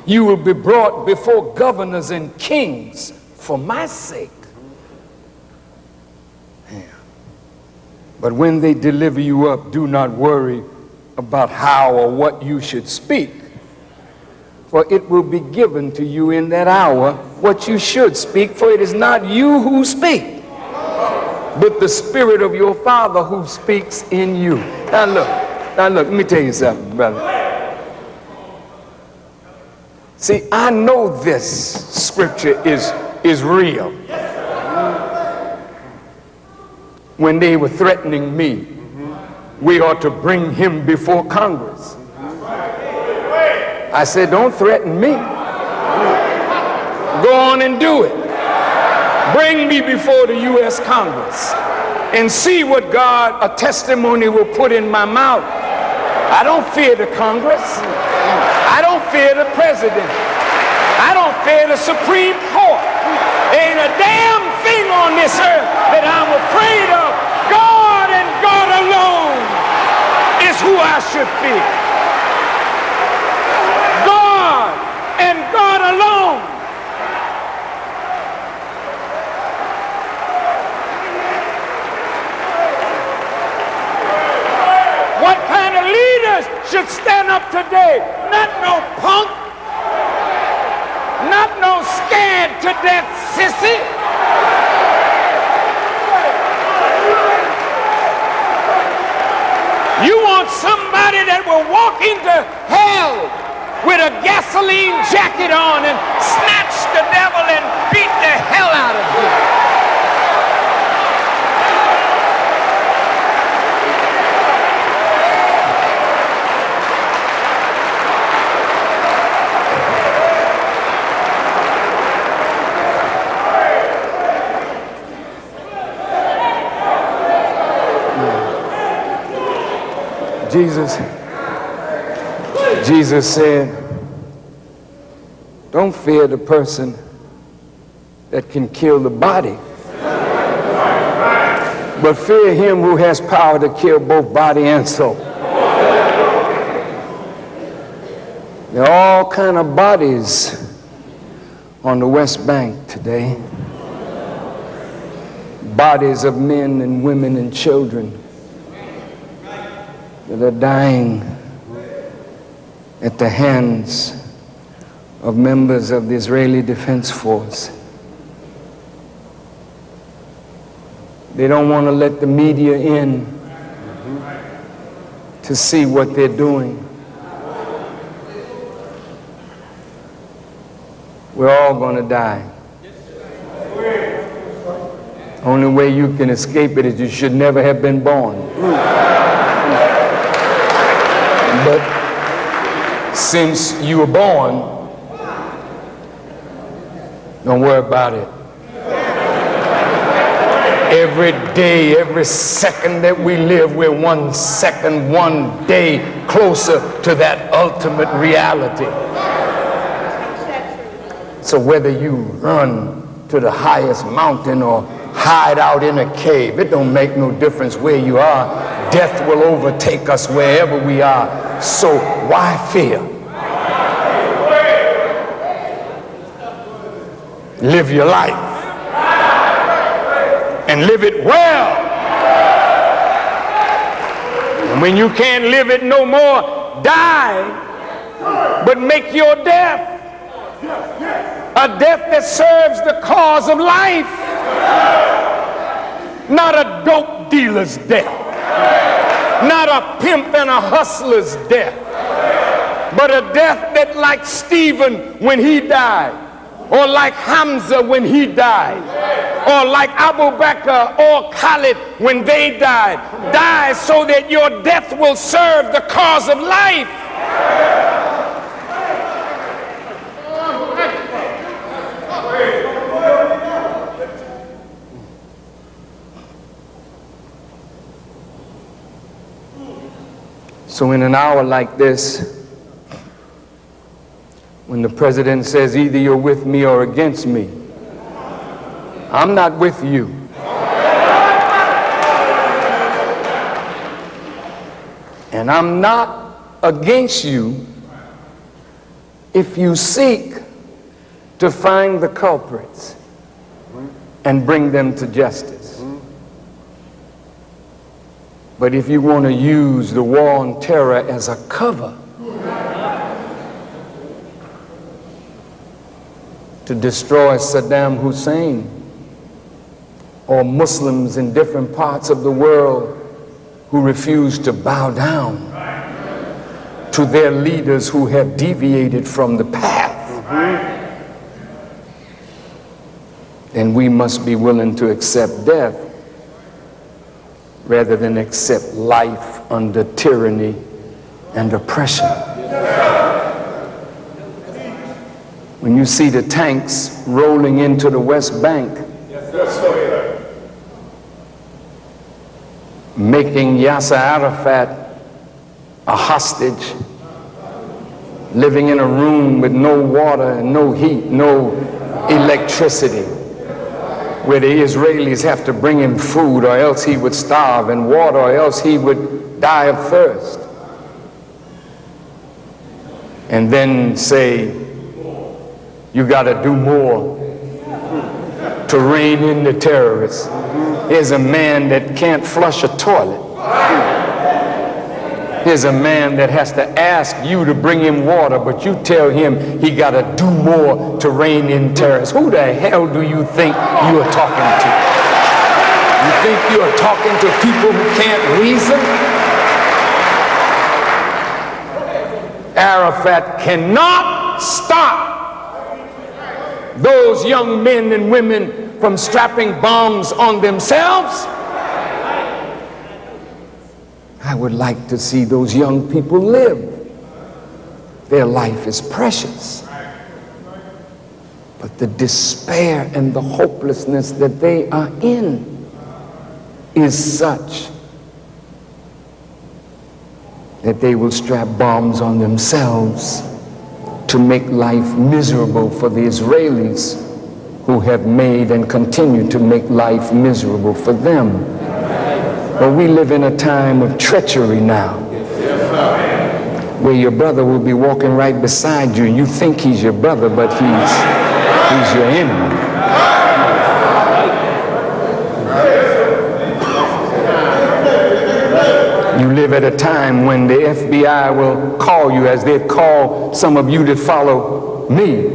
You will be brought before governors and kings for my sake. But when they deliver you up, do not worry about how or what you should speak, for it will be given to you in that hour what you should speak, for it is not you who speak, but the Spirit of your Father who speaks in you. Now look, let me tell you something, brother. See, I know this scripture is real. When they were threatening me, we ought to bring him before Congress. I said, don't threaten me. Go on and do it. Bring me before the U.S. Congress and see what God, a testimony, will put in my mouth. I don't fear the Congress. I don't fear the president. I don't fear the Supreme Court. There ain't a damn thing on this earth that I'm afraid of. God and God alone is who I should fear. God and God alone. What kind of leaders should stand up today? Not no punk. Not no scared to death sissy. You want somebody that will walk into hell with a gasoline jacket on and snatch the devil and beat the hell out of him. Jesus said, don't fear the person that can kill the body, but fear him who has power to kill both body and soul. There are all kind of bodies on the West Bank today. Bodies of men and women and children that are dying at the hands of members of the Israeli Defense Force. They don't want to let the media in to see what they're doing. We're all going to die. Only way you can escape it is you should never have been born. But since you were born, don't worry about it. Every day, every second that we live, we're 1 second, 1 day closer to that ultimate reality. So whether you run to the highest mountain or hide out in a cave, it don't make no difference where you are. Death will overtake us wherever we are. So why fear? Live your life and live it well. And when you can't live it no more, die, but make your death a death that serves the cause of life, not a dope dealer's death, not a pimp and a hustler's death, but a death that, like Stephen when he died, or like Hamza when he died, or like Abu Bakr or Khalid when they died, die so that your death will serve the cause of life. So in an hour like this, when the president says either you're with me or against me, I'm not with you. And I'm not against you if you seek to find the culprits and bring them to justice. But if you want to use the war on terror as a cover to destroy Saddam Hussein or Muslims in different parts of the world who refuse to bow down to their leaders who have deviated from the path, then we must be willing to accept death rather than accept life under tyranny and oppression. When you see the tanks rolling into the West Bank, making Yasser Arafat a hostage, living in a room with no water and no heat, no electricity, where the Israelis have to bring him food or else he would starve, and water or else he would die of thirst. And then say, you got to do more to rein in the terrorists. Here's a man that can't flush a toilet. Here's a man that has to ask you to bring him water, but you tell him he got to do more to rein in terrorists. Who the hell do you think you are talking to? You think you are talking to people who can't reason? Arafat cannot stop those young men and women from strapping bombs on themselves. I would like to see those young people live. Their life is precious. But the despair and the hopelessness that they are in is such that they will strap bombs on themselves to make life miserable for the Israelis who have made and continue to make life miserable for them. But we live in a time of treachery now, where your brother will be walking right beside you and you think he's your brother, but he's your enemy. You live at a time when the FBI will call you, as they've called some of you that follow me.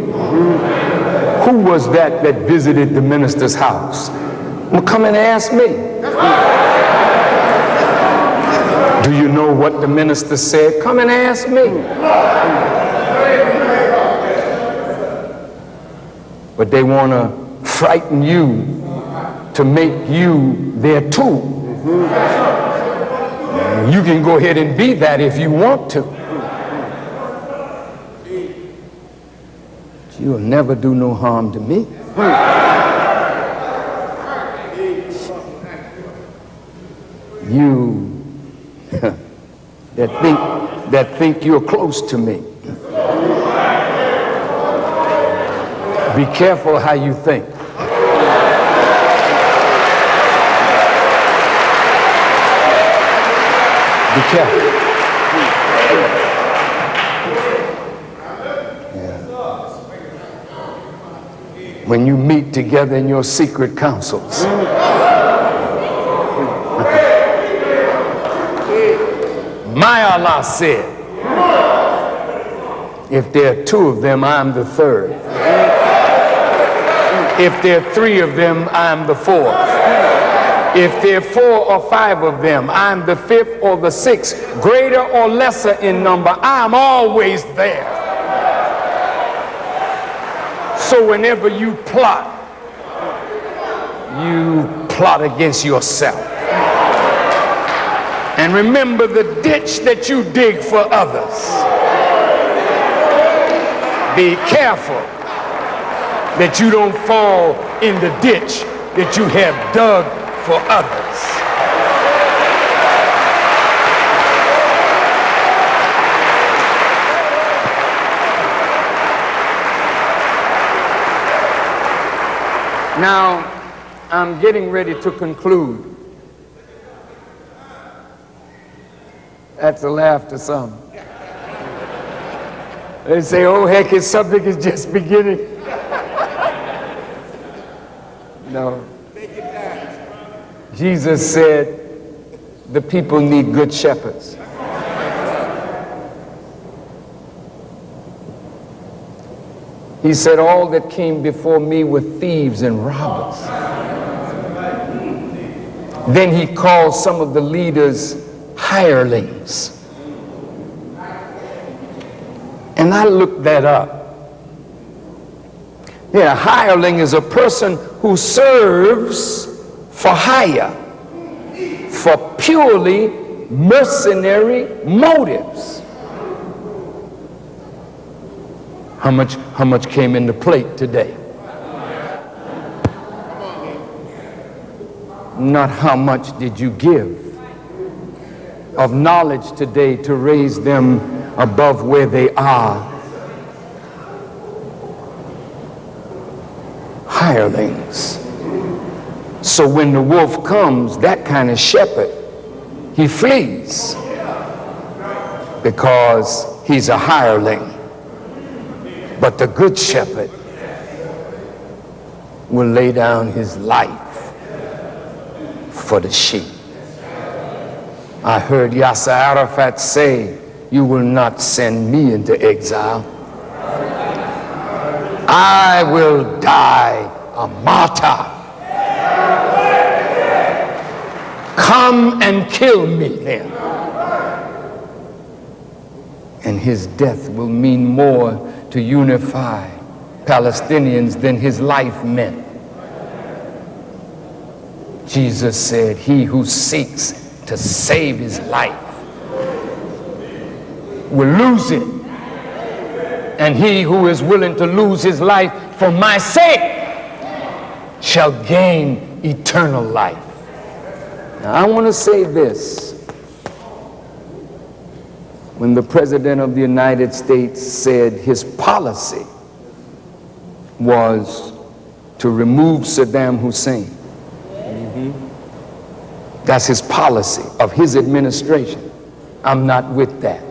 Who was that visited the minister's house? Well, come and ask me. Do you know what the minister said? Come and ask me. But they want to frighten you to make you their tool. You can go ahead and be that if you want to. You'll never do no harm to me. You that think you're close to me. Be careful how you think. Be careful. When you meet together in your secret councils. My Allah said, if there are two of them, I'm the third. If there are three of them, I'm the fourth. If there are 4 or 5 of them, I'm the 5th or the 6th. Greater or lesser in number, I'm always there. So whenever you plot against yourself. And remember the ditch that you dig for others. Be careful that you don't fall in the ditch that you have dug for others. Now, I'm getting ready to conclude. That's a laugh to some. They say, oh heck, his subject is just beginning. No. Jesus said the people need good shepherds. He said all that came before me were thieves and robbers. Then he called some of the leaders hirelings. And I looked that up. Yeah, a hireling is a person who serves for hire, for purely mercenary motives. How much came in the plate today? Not how much did you give of knowledge today to raise them above where they are. Hirelings. So when the wolf comes, that kind of shepherd, he flees because he's a hireling. But the good shepherd will lay down his life for the sheep. I heard Yasser Arafat say, you will not send me into exile. I will die a martyr. Come and kill me then. And his death will mean more to unify Palestinians than his life meant. Jesus said, he who seeks to save his life will lose it. And he who is willing to lose his life for my sake shall gain eternal life. Now I want to say this. when the President of the United States said his policy was to remove Saddam Hussein. That's his policy of his administration. I'm not with that.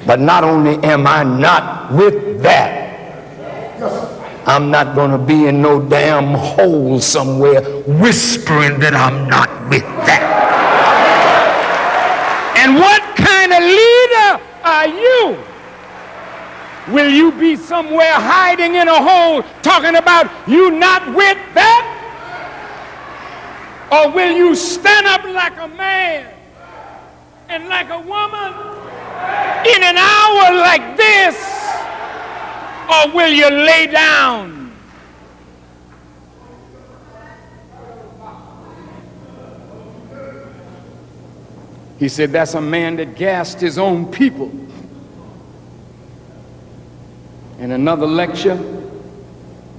But not only am I not with that, I'm not going to be in no damn hole somewhere whispering that I'm not with that. And what kind of leader are you? Will you be somewhere hiding in a hole talking about you not with that? Or will you stand up like a man and like a woman in an hour like this? Or will you lay down? He said, that's a man that gassed his own people. In another lecture,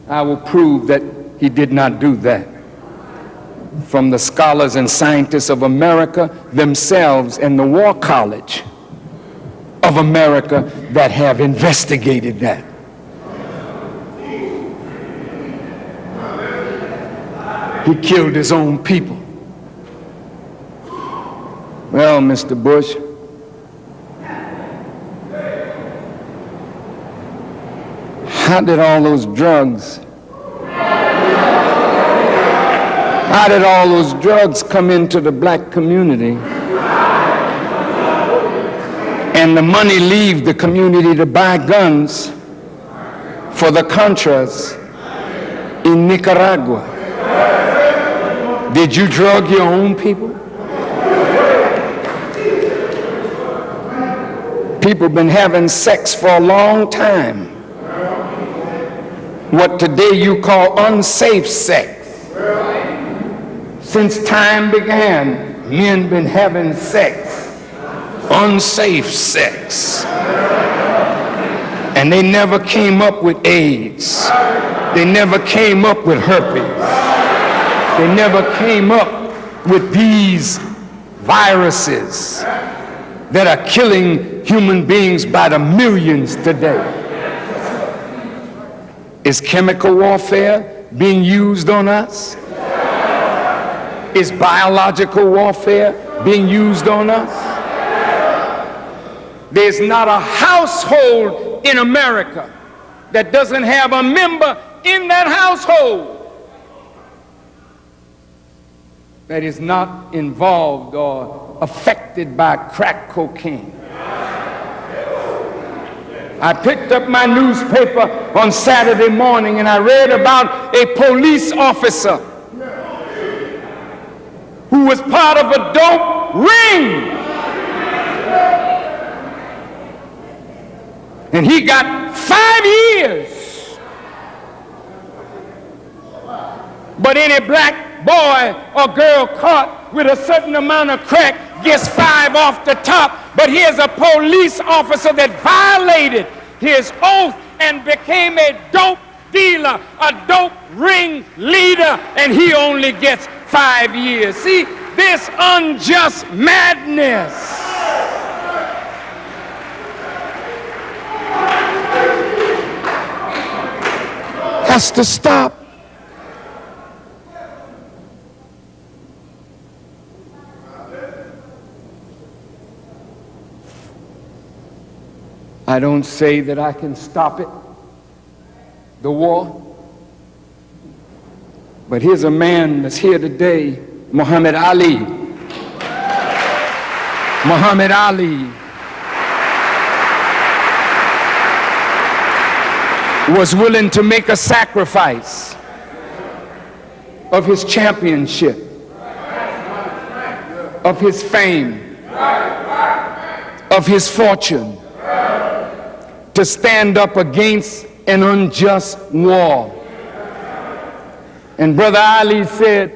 I will prove that he did not do that. From the scholars and scientists of America themselves and the War College of America that have investigated that. He killed his own people. Well, Mr. Bush, how did all those drugs come into the black community and the money leave the community to buy guns for the Contras in Nicaragua? Did you drug your own people? People been having sex for a long time. What today you call unsafe sex. Since time began, men been having sex, unsafe sex. And they never came up with AIDS. They never came up with herpes. They never came up with these viruses that are killing human beings by the millions today. Is chemical warfare being used on us? Is biological warfare being used on us? There's not a household in America that doesn't have a member in that household that is not involved or affected by crack cocaine. I picked up my newspaper on Saturday morning and I read about a police officer who was part of a dope ring. And he got 5 years. But any black boy or girl caught with a certain amount of crack gets 5 off the top. But here's a police officer that violated his oath and became a dope dealer, a dope ring leader, and he only gets 5 years. See, this unjust madness has to stop. I don't say that I can stop it, the war. But here's a man that's here today, Muhammad Ali. Muhammad Ali was willing to make a sacrifice of his championship, of his fame, of his fortune, to stand up against an unjust war. And Brother Ali said,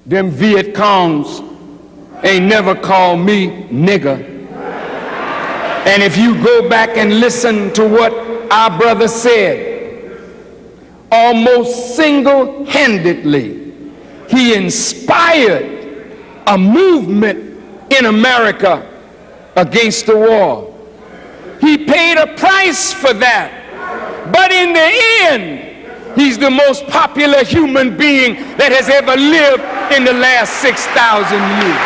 them Viet Congs ain't never called me nigger. And if you go back and listen to what our brother said, almost single-handedly, he inspired a movement in America against the war. He paid a price for that. But in the end, he's the most popular human being that has ever lived in the last 6,000 years.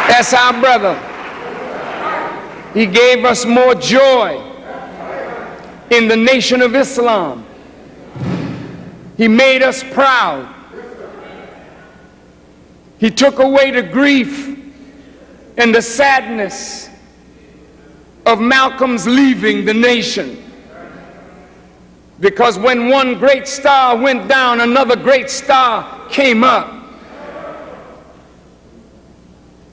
That's our brother. He gave us more joy in the nation of Islam. He made us proud. He took away the grief and the sadness of Malcolm's leaving the nation. Because when one great star went down, another great star came up.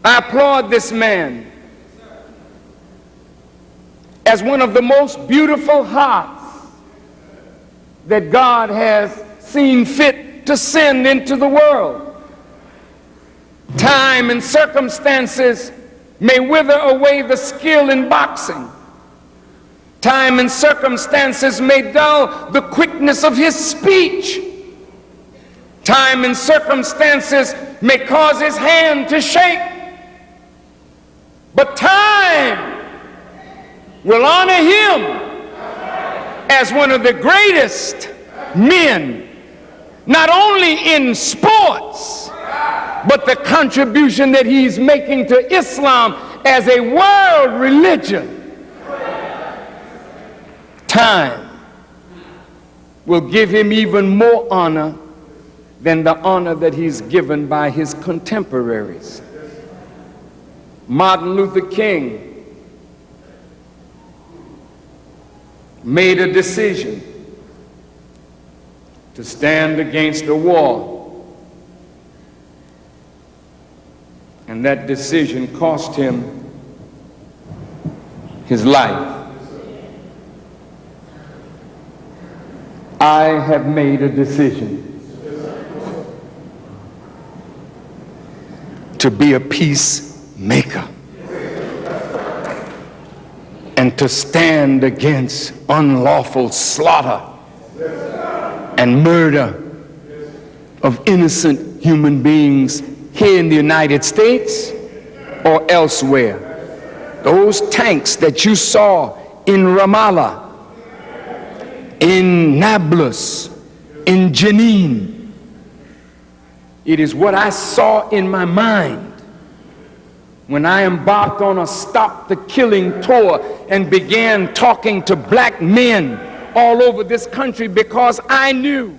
I applaud this man as one of the most beautiful hearts that God has seen fit to send into the world. Time and circumstances may wither away the skill in boxing. Time and circumstances may dull the quickness of his speech. Time and circumstances may cause his hand to shake. But time will honor him as one of the greatest men, not only in sports, but the contribution that he's making to Islam as a world religion. Time will give him even more honor than the honor that he's given by his contemporaries. Martin Luther King made a decision to stand against the war, and that decision cost him his life. I have made a decision to be a peacemaker and to stand against unlawful slaughter and murder of innocent human beings here in the United States or elsewhere. Those tanks that you saw in Ramallah, in Nablus, in Jenin, it is what I saw in my mind when I embarked on a Stop the Killing tour and began talking to black men all over this country, because I knew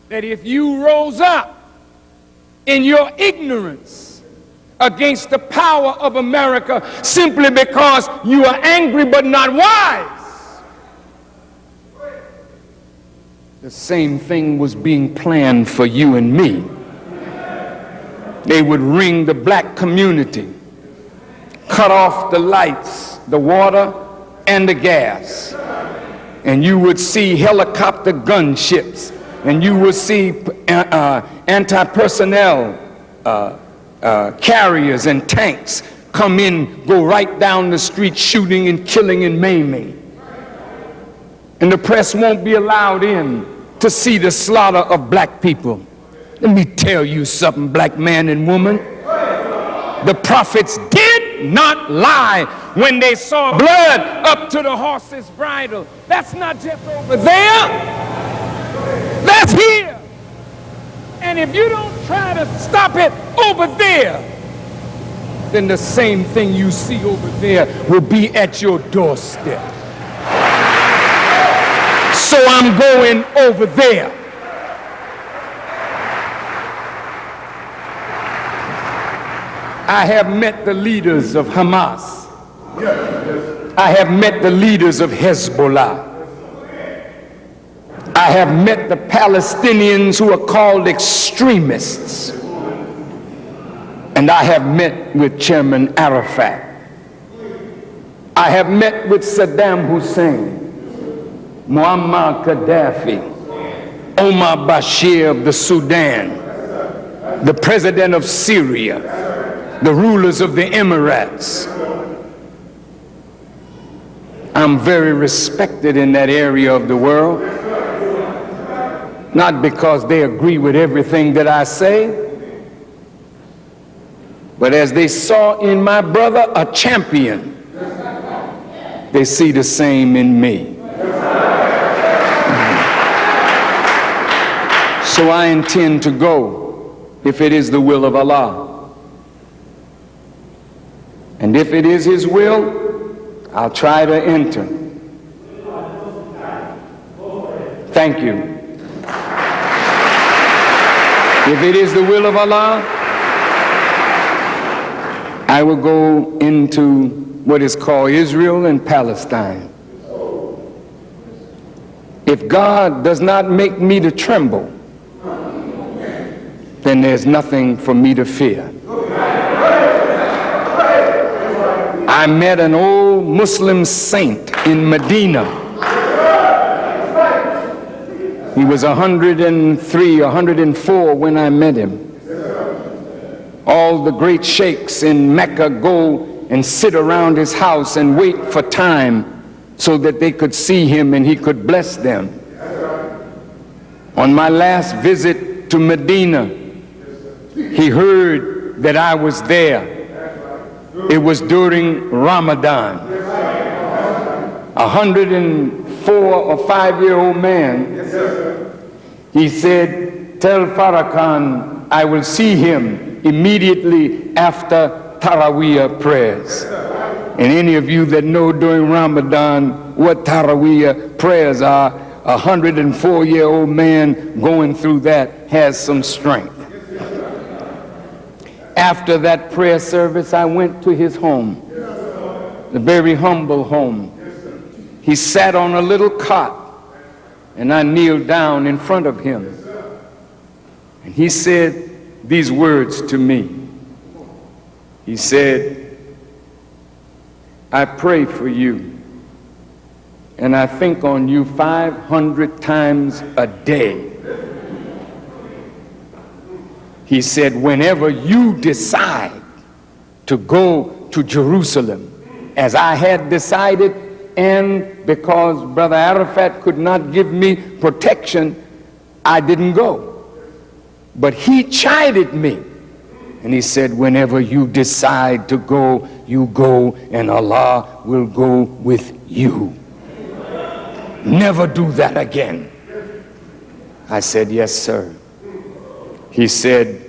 that if you rose up in your ignorance against the power of America simply because you are angry but not wise, the same thing was being planned for you and me. They would ring the black community, cut off the lights, the water, and the gas. And you would see helicopter gunships, and you would see anti-personnel carriers and tanks come in, go right down the street shooting and killing and maiming. And the press won't be allowed in to see the slaughter of black people. Let me tell you something, black man and woman. The prophets did not lie when they saw blood up to the horse's bridle. That's not just over there. That's here. And if you don't try to stop it over there, then the same thing you see over there will be at your doorstep. So I'm going over there. I have met the leaders of Hamas. I have met the leaders of Hezbollah. I have met the Palestinians who are called extremists. And I have met with Chairman Arafat. I have met with Saddam Hussein, Muammar Gaddafi, Omar Bashir of the Sudan, the president of Syria, the rulers of the Emirates. I'm very respected in that area of the world, not because they agree with everything that I say, but as they saw in my brother a champion, they see the same in me. So I intend to go if it is the will of Allah. And if it is His will, I'll try to enter. Thank you. If it is the will of Allah, I will go into what is called Israel and Palestine. If God does not make me to tremble, then there's nothing for me to fear. I met an old Muslim saint in Medina. He was 103, 104 when I met him. All the great sheikhs in Mecca go and sit around his house and wait for time so that they could see him and he could bless them. On my last visit to Medina, he heard that I was there. It was during Ramadan. 104 or 5-year-old man, he said, "Tell Farrakhan I will see him immediately after Taraweeh prayers." And any of you that know during Ramadan what Taraweeh prayers are, a 104-year-old man going through that has some strength. After that prayer service, I went to his home, a very humble home. He sat on a little cot, and I kneeled down in front of him. And he said these words to me. He said, "I pray for you, and I think on you 500 times a day." He said, "Whenever you decide to go to Jerusalem, as I had decided, and because Brother Arafat could not give me protection, I didn't go. But he chided me, and he said, whenever you decide to go, you go, and Allah will go with you. Never do that again." I said, "Yes, sir." He said,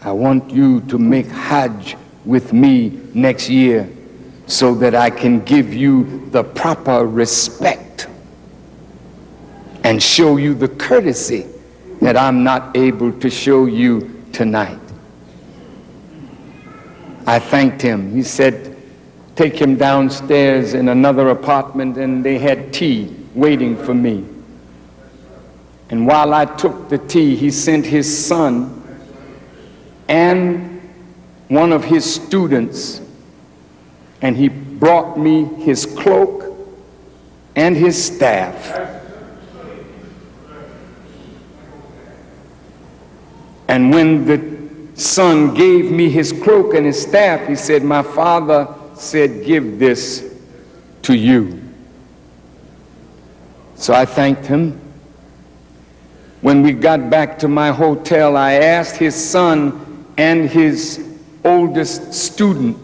"I want you to make Hajj with me next year so that I can give you the proper respect and show you the courtesy that I'm not able to show you tonight." I thanked him. He said, "Take him downstairs in another apartment," and they had tea waiting for me. And while I took the tea, he sent his son and one of his students, and he brought me his cloak and his staff. And when the son gave me his cloak and his staff, he said, "My father said, give this to you." So I thanked him. When we got back to my hotel, I asked his son and his oldest student,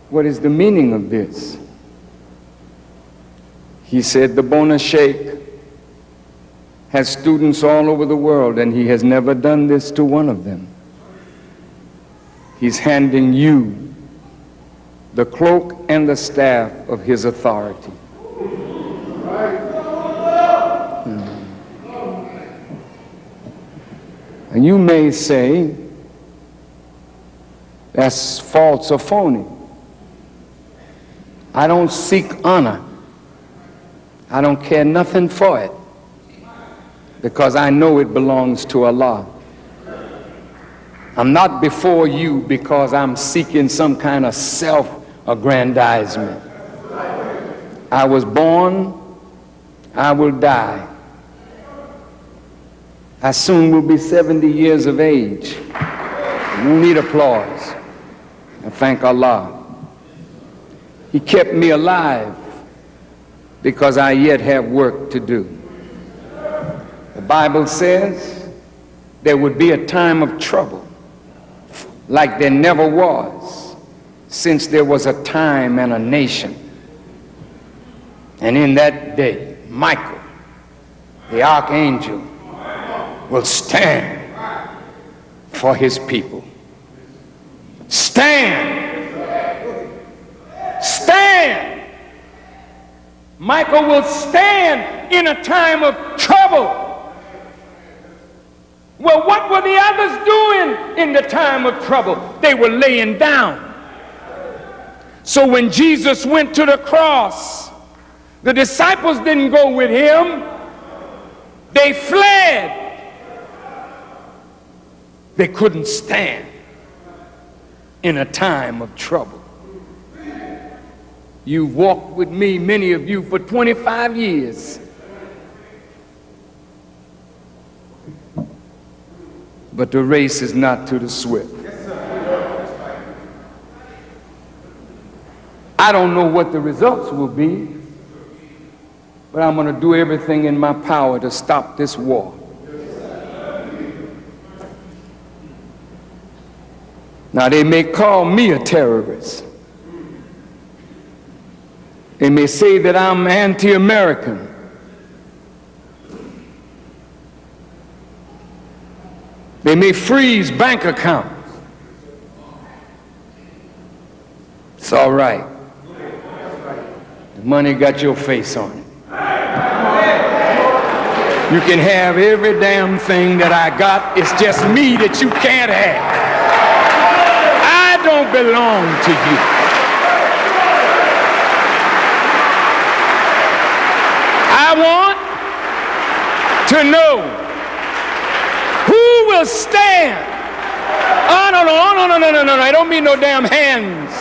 "What is the meaning of this?" He said, "The Bona Sheikh has students all over the world, and he has never done this to one of them. He's handing you the cloak and the staff of his authority." And you may say, that's false or phony. I don't seek honor. I don't care nothing for it, because I know it belongs to Allah. I'm not before you because I'm seeking some kind of self-aggrandizement. I was born, I will die. I soon will be 70 years of age. No need applause. I thank Allah. He kept me alive because I yet have work to do. The Bible says there would be a time of trouble like there never was since there was a time and a nation. And in that day, Michael, the archangel, will stand for his people. Stand! Stand! Michael will stand in a time of trouble. Well, what were the others doing in the time of trouble? They were laying down. So when Jesus went to the cross, the disciples didn't go with him. They fled. They couldn't stand in a time of trouble. You've walked with me, many of you, for 25 years. But the race is not to the swift. I don't know what the results will be, but I'm going to do everything in my power to stop this war. Now, they may call me a terrorist. They may say that I'm anti-American. They may freeze bank accounts. It's all right. The money got your face on it. You can have every damn thing that I got. It's just me that you can't have. I don't belong to you. I want to know who will stand. Oh, no, I don't mean no damn hands.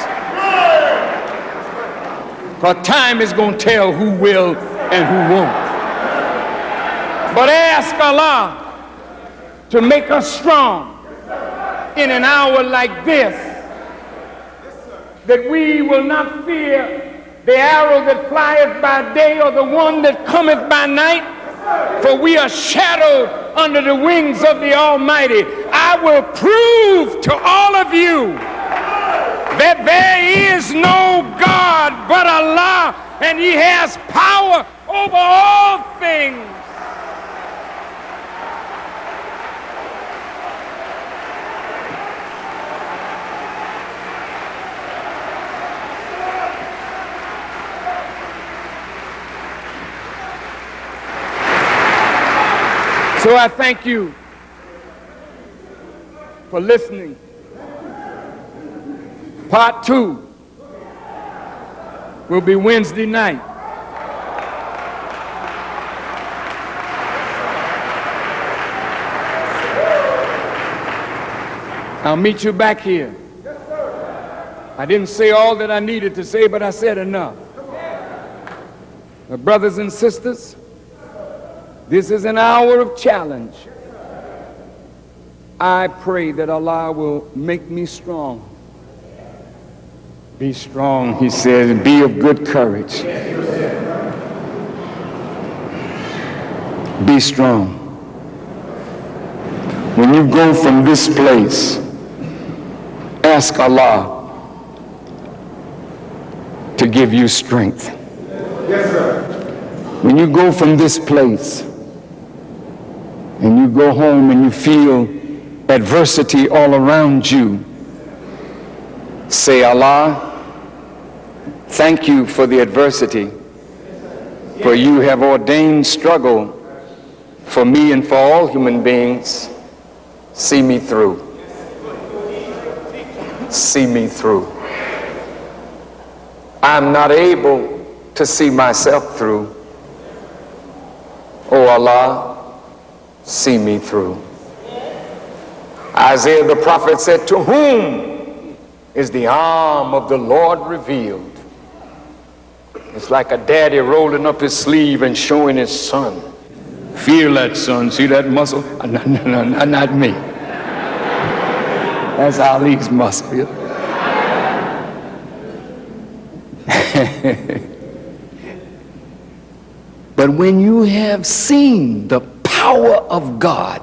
Because time is going to tell who will and who won't. But ask Allah to make us strong in an hour like this, that we will not fear the arrow that flieth by day or the one that cometh by night, for we are shadowed under the wings of the Almighty. I will prove to all of you that there is no God but Allah, and He has power over all things. So I thank you for listening. Part 2 will be Wednesday night. I'll meet you back here. I didn't say all that I needed to say, but I said enough. But brothers and sisters, this is an hour of challenge. I pray that Allah will make me strong. Be strong, He says, and be of good courage. Be strong. When you go from this place, ask Allah to give you strength. Yes, sir. When you go from this place and you go home and you feel adversity all around you, say, Allah, thank you for the adversity, for you have ordained struggle for me and for all human beings. See me through. see me through. I'm not able to see myself through. Oh Allah, see me through. Isaiah the prophet said, to whom is the arm of the Lord revealed? It's like a daddy rolling up his sleeve and showing his son. Feel that, son. See that muscle? No, not me. That's Ali's muscle. But when you have seen the power of God,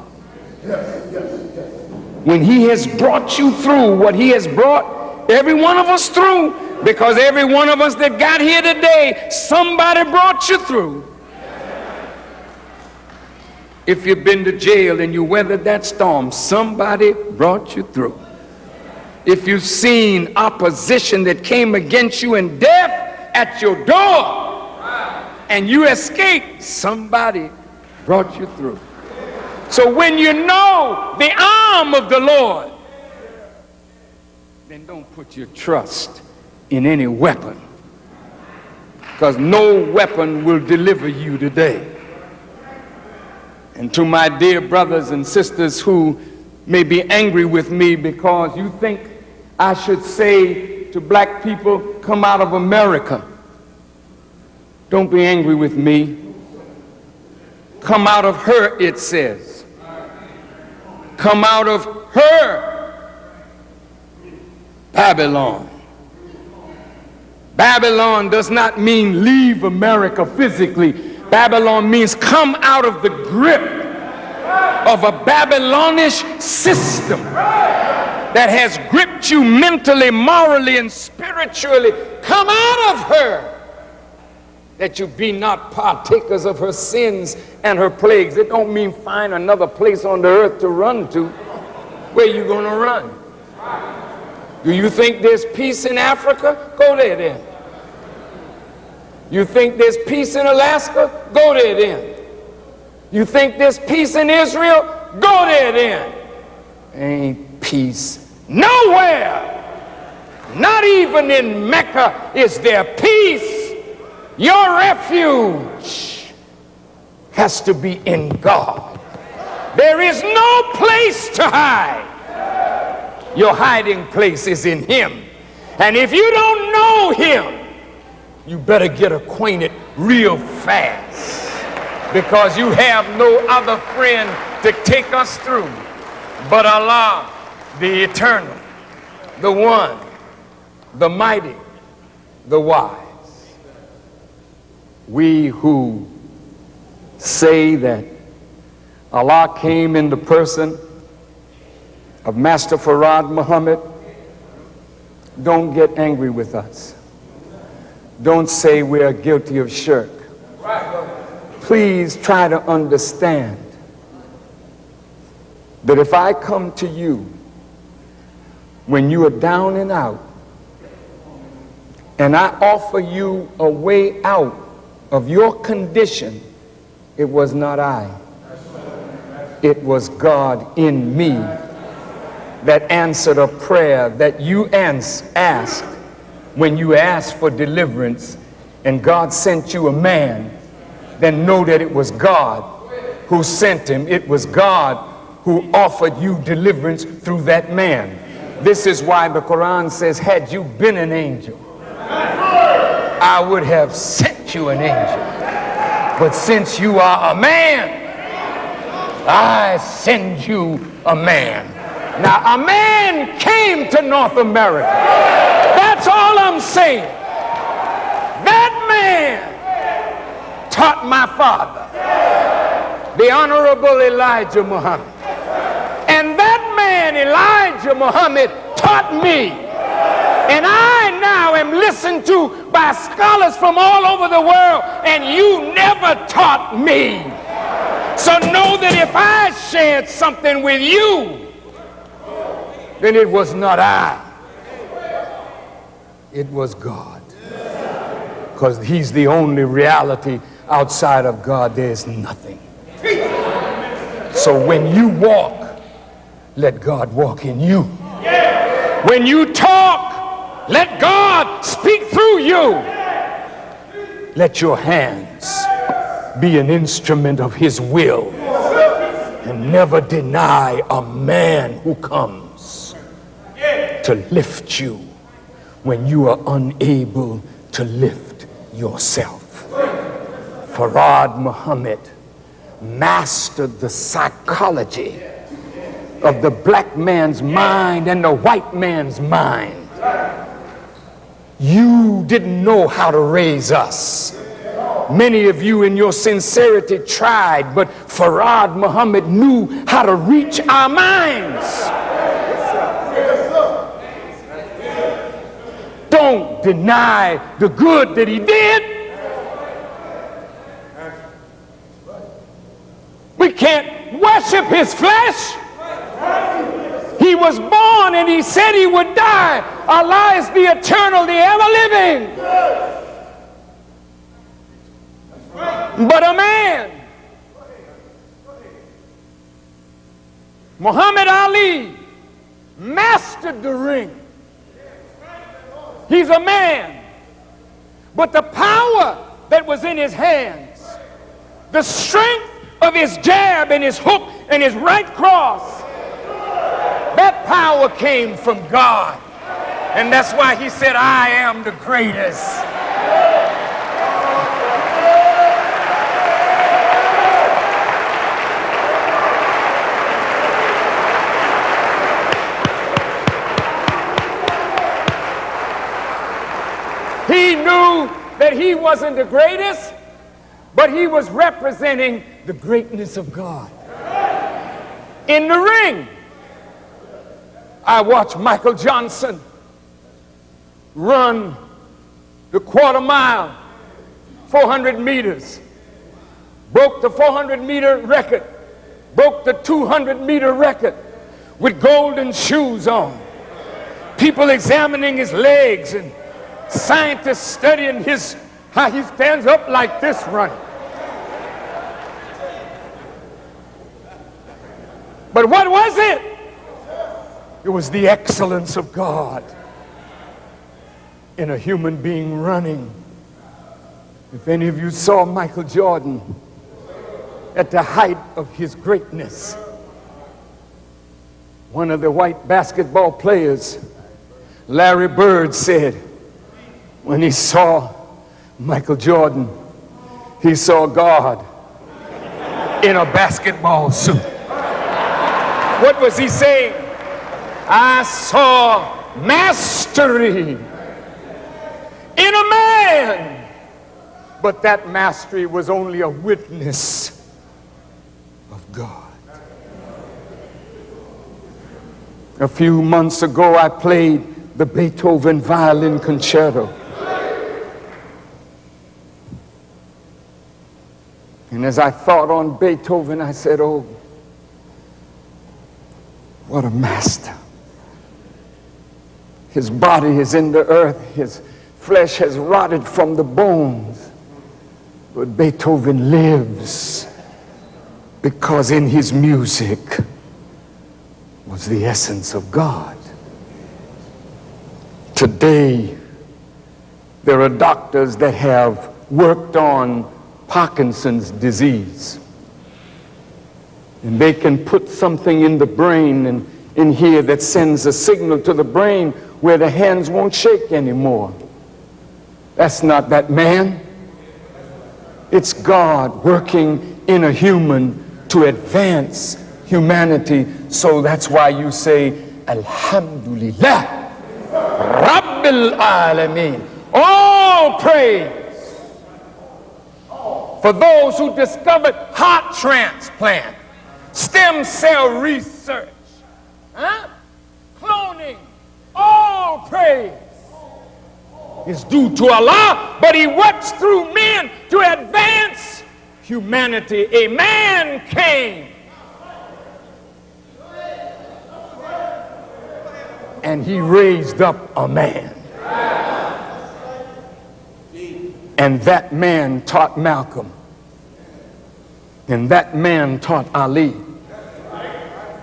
when he has brought you through what he has brought every one of us through, because every one of us that got here today, somebody brought you through. If you've been to jail and you weathered that storm, somebody brought you through. If you've seen opposition that came against you and death at your door and you escaped, somebody brought you through. So when you know the arm of the Lord, then don't put your trust in any weapon, because no weapon will deliver you today. And to my dear brothers and sisters who may be angry with me because you think I should say to black people, come out of America. Don't be angry with me. Come out of her, it says. Come out of her, Babylon. Babylon does not mean leave America physically. Babylon means come out of the grip of a Babylonish system that has gripped you mentally, morally, and spiritually. Come out of her, that you be not partakers of her sins and her plagues. It don't mean find another place on the earth to run to. Where you going to run? Do you think there's peace in Africa? Go there then. You think there's peace in Alaska? Go there then. You think there's peace in Israel? Go there then. Ain't peace nowhere. Not even in Mecca is there peace. Your refuge has to be in God. There is no place to hide. Your hiding place is in him. And if you don't know him, you better get acquainted real fast, because you have no other friend to take us through but Allah, the eternal, the one, the mighty, the wise. We who say that Allah came in the person of Master Farad Muhammad, don't get angry with us. Don't say we are guilty of shirk. Please try to understand that if I come to you when you are down and out, and I offer you a way out of your condition, it was not I. It was God in me that answered a prayer that you asked when you asked for deliverance, and God sent you a man. Then know that it was God who sent him. It was God who offered you deliverance through that man. This is why the Quran says, had you been an angel, I would have sent you an angel. But since you are a man, I send you a man. Now, a man came to North America. That's all I'm saying. That man taught my father, the Honorable Elijah Muhammad. And that man, Elijah Muhammad, taught me. And I now am listened to by scholars from all over the world, and you never taught me. So know that if I shared something with you, then it was not I. It was God. Because he's the only reality. Outside of God, there's nothing. So when you walk, let God walk in you. When you talk, let God speak through you. Let your hands be an instrument of his will, and never deny a man who comes to lift you when you are unable to lift yourself. Farad Muhammad mastered the psychology of the black man's mind and the white man's mind. You didn't know how to raise us. Many of you in your sincerity tried, but Farad Muhammad knew how to reach our minds. Don't deny the good that he did. We can't worship his flesh. He was born and he said he would die. Allah is the eternal, the ever-living. But a man, Muhammad Ali, mastered the ring. He's a man, but the power that was in his hands, the strength of his jab and his hook and his right cross, that power came from God. And that's why he said, I am the greatest. He knew that he wasn't the greatest, but he was representing the greatness of God. In the ring, I watched Michael Johnson run the quarter mile, 400 meters, broke the 400-meter record, broke the 200-meter record with golden shoes on. People examining his legs and scientists studying how he stands up like this running. But what was it? It was the excellence of God in a human being running. If any of you saw Michael Jordan at the height of his greatness, one of the white basketball players, Larry Bird, said when he saw Michael Jordan, he saw God in a basketball suit. What was he saying? I saw mastery in a man, but that mastery was only a witness of God. A few months ago, I played the Beethoven Violin Concerto. And as I thought on Beethoven, I said, oh, what a master. His body is in the earth. His flesh has rotted from the bones. But Beethoven lives because in his music was the essence of God. Today, there are doctors that have worked on Parkinson's disease. And they can put something in the brain and in here that sends a signal to the brain where the hands won't shake anymore. That's not that man. It's God working in a human to advance humanity. So that's why you say, Alhamdulillah, Rabbil Alameen. All praise for those who discovered heart transplant, stem cell research, cloning. All praise is due to Allah, but he works through men to advance humanity. A man came and he raised up a man. And that man taught Malcolm. And that man taught Ali.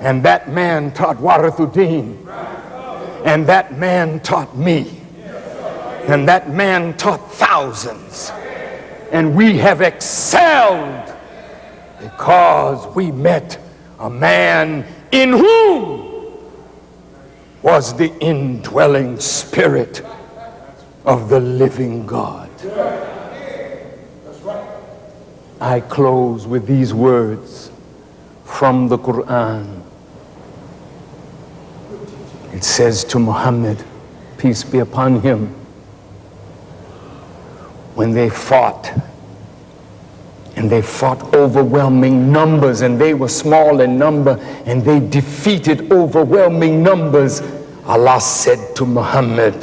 And that man taught Warathuddin. And that man taught me. And that man taught thousands. And we have excelled because we met a man in whom was the indwelling spirit of the living God. I close with these words from the Quran. It says to Muhammad, peace be upon him, when they fought, and they fought overwhelming numbers, and they were small in number, and they defeated overwhelming numbers, Allah said to Muhammad,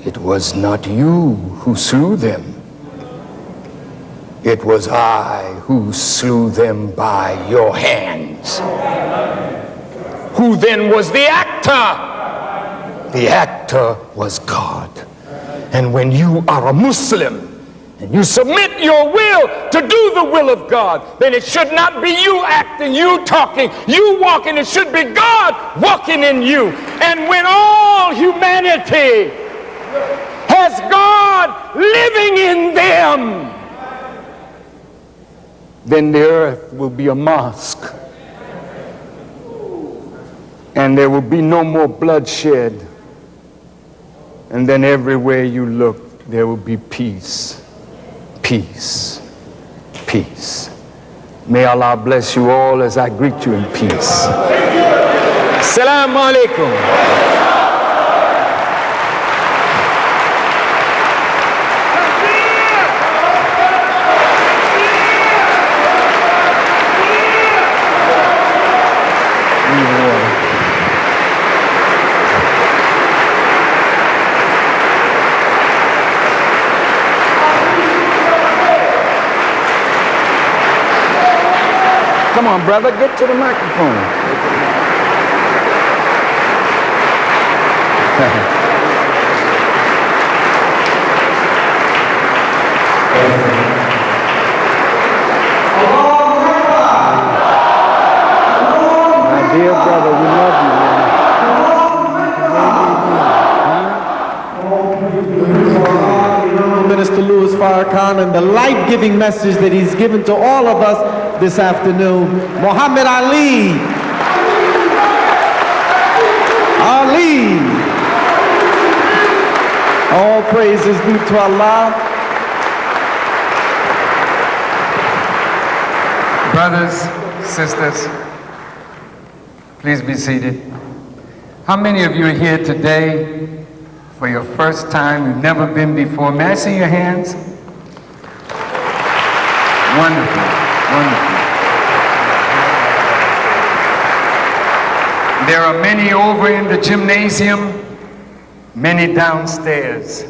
it was not you who slew them. It was I who slew them by your hands. Who then was the actor? The actor was God. And when you are a Muslim and you submit your will to do the will of God, then it should not be you acting, you talking, you walking. It should be God walking in you. And when all humanity has God living in them, then the earth will be a mosque. And there will be no more bloodshed. And then everywhere you look, there will be peace, peace, peace. May Allah bless you all as I greet you in peace. Assalamu alaikum. Come on, brother, get to the microphone. My dear brother, we love you, Honorable Minister Louis Farrakhan, and the life-giving message that he's given to all of us this afternoon. Muhammad Ali. Ali. All praise is due to Allah. brothers, sisters, please be seated. How many of you are here today for your first time? You've never been before. May I see your hands? Wonderful, wonderful. There are many over in the gymnasium, many downstairs.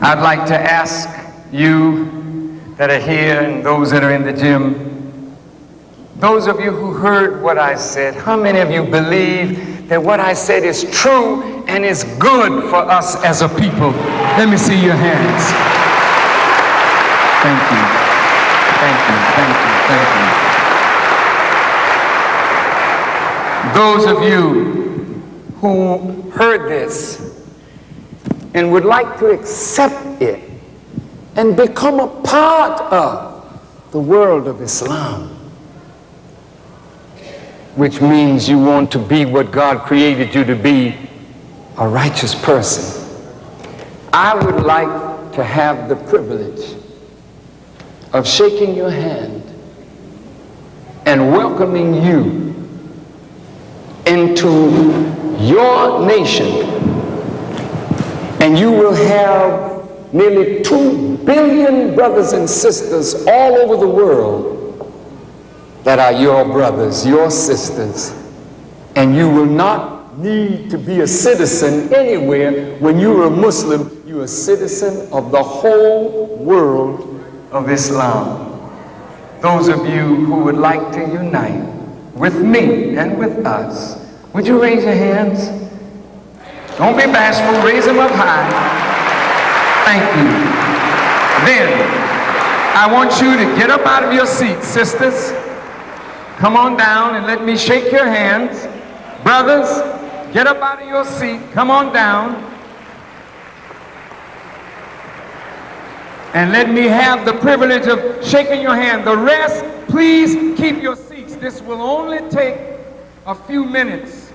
I'd like to ask you that are here and those that are in the gym, those of you who heard what I said, how many of you believe that what I said is true and is good for us as a people? Let me see your hands. Thank you. Thank you, thank you, thank you. Those of you who heard this and would like to accept it and become a part of the world of Islam, which means you want to be what God created you to be, a righteous person. I would like to have the privilege of shaking your hand and welcoming you into your nation, and you will have nearly 2 billion brothers and sisters all over the world that are your brothers, your sisters, and you will not need to be a citizen anywhere. When you are a Muslim, you are a citizen of the whole world of Islam. Those of you who would like to unite with me and with us, would you raise your hands? Don't be bashful, raise them up high. Thank you. Then, I want you to get up out of your seats, sisters. Come on down and let me shake your hands. Brothers, get up out of your seat. Come on down. And let me have the privilege of shaking your hand. The rest, please keep your seats. This will only take a few minutes.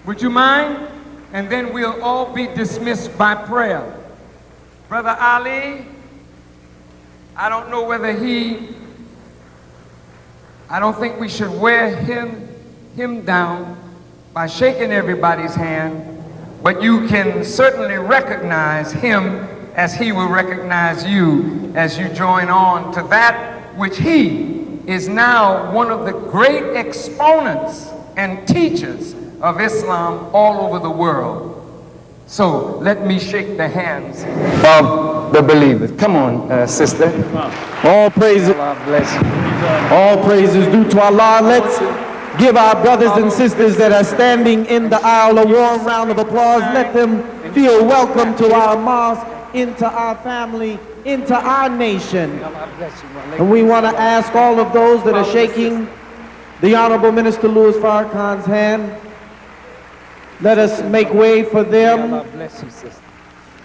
Would you mind? And then we'll all be dismissed by prayer. Brother Ali, I don't know whether I don't think we should wear him down by shaking everybody's hand, but you can certainly recognize him as he will recognize you as you join on to that which he is now one of the great exponents and teachers of Islam all over the world. So let me shake the hands of the believers. Come on, sister. All praises, Allah bless you. all praises due to Allah. Let's give our brothers and sisters that are standing in the aisle a warm round of applause. Let them feel welcome to our mosque, into our family, into our nation. And we want to ask all of those that are shaking the Honorable Minister Louis Farrakhan's hand, let us make way for them. Allah bless you, sister.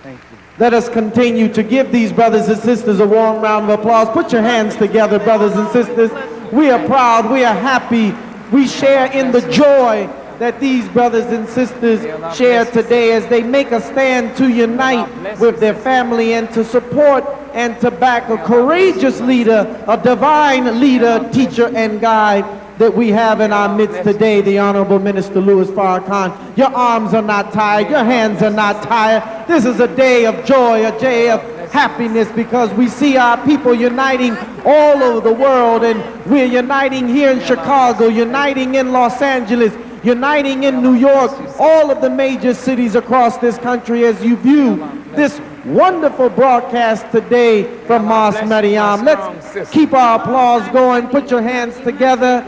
Thank you. Let us continue to give these brothers and sisters a warm round of applause. Put your hands together, brothers and sisters. We are proud, we are happy. We share in the joy that these brothers and sisters share today as they make a stand to unite with their family and to support and to back a courageous leader, a divine leader, teacher, and guide that we have in our midst today, the Honorable Minister Louis Farrakhan. Your arms are not tired, your hands are not tired. This is a day of joy, a day of happiness, because we see our people uniting all over the world, and we're uniting here in Chicago, uniting in Los Angeles, uniting in New York, all of the major cities across this country as you view this wonderful broadcast today from Mosque Maryam. Let's keep our applause going. Put your hands together.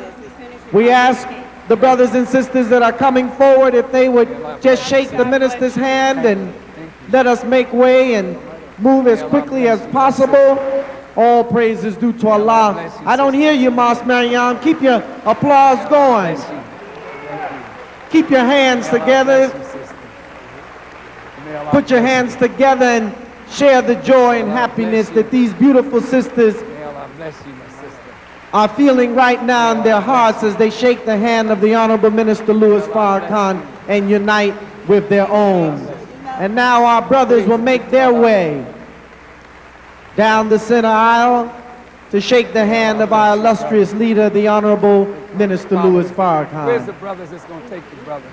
We ask the brothers and sisters that are coming forward if they would just shake the minister's hand and let us make way and move as quickly as possible. All praise is due to Allah. I don't hear you, Mosque Maryam. Keep your applause going. Keep your hands together. Put your hands together and share the joy and happiness that these beautiful sisters are feeling right now in their hearts as they shake the hand of the Honorable Minister Louis Farrakhan and unite with their own. And now our brothers will make their way down the center aisle to shake the hand of our illustrious leader, the Honorable Minister Louis Farrakhan. Where's the brothers that's going to take the brother?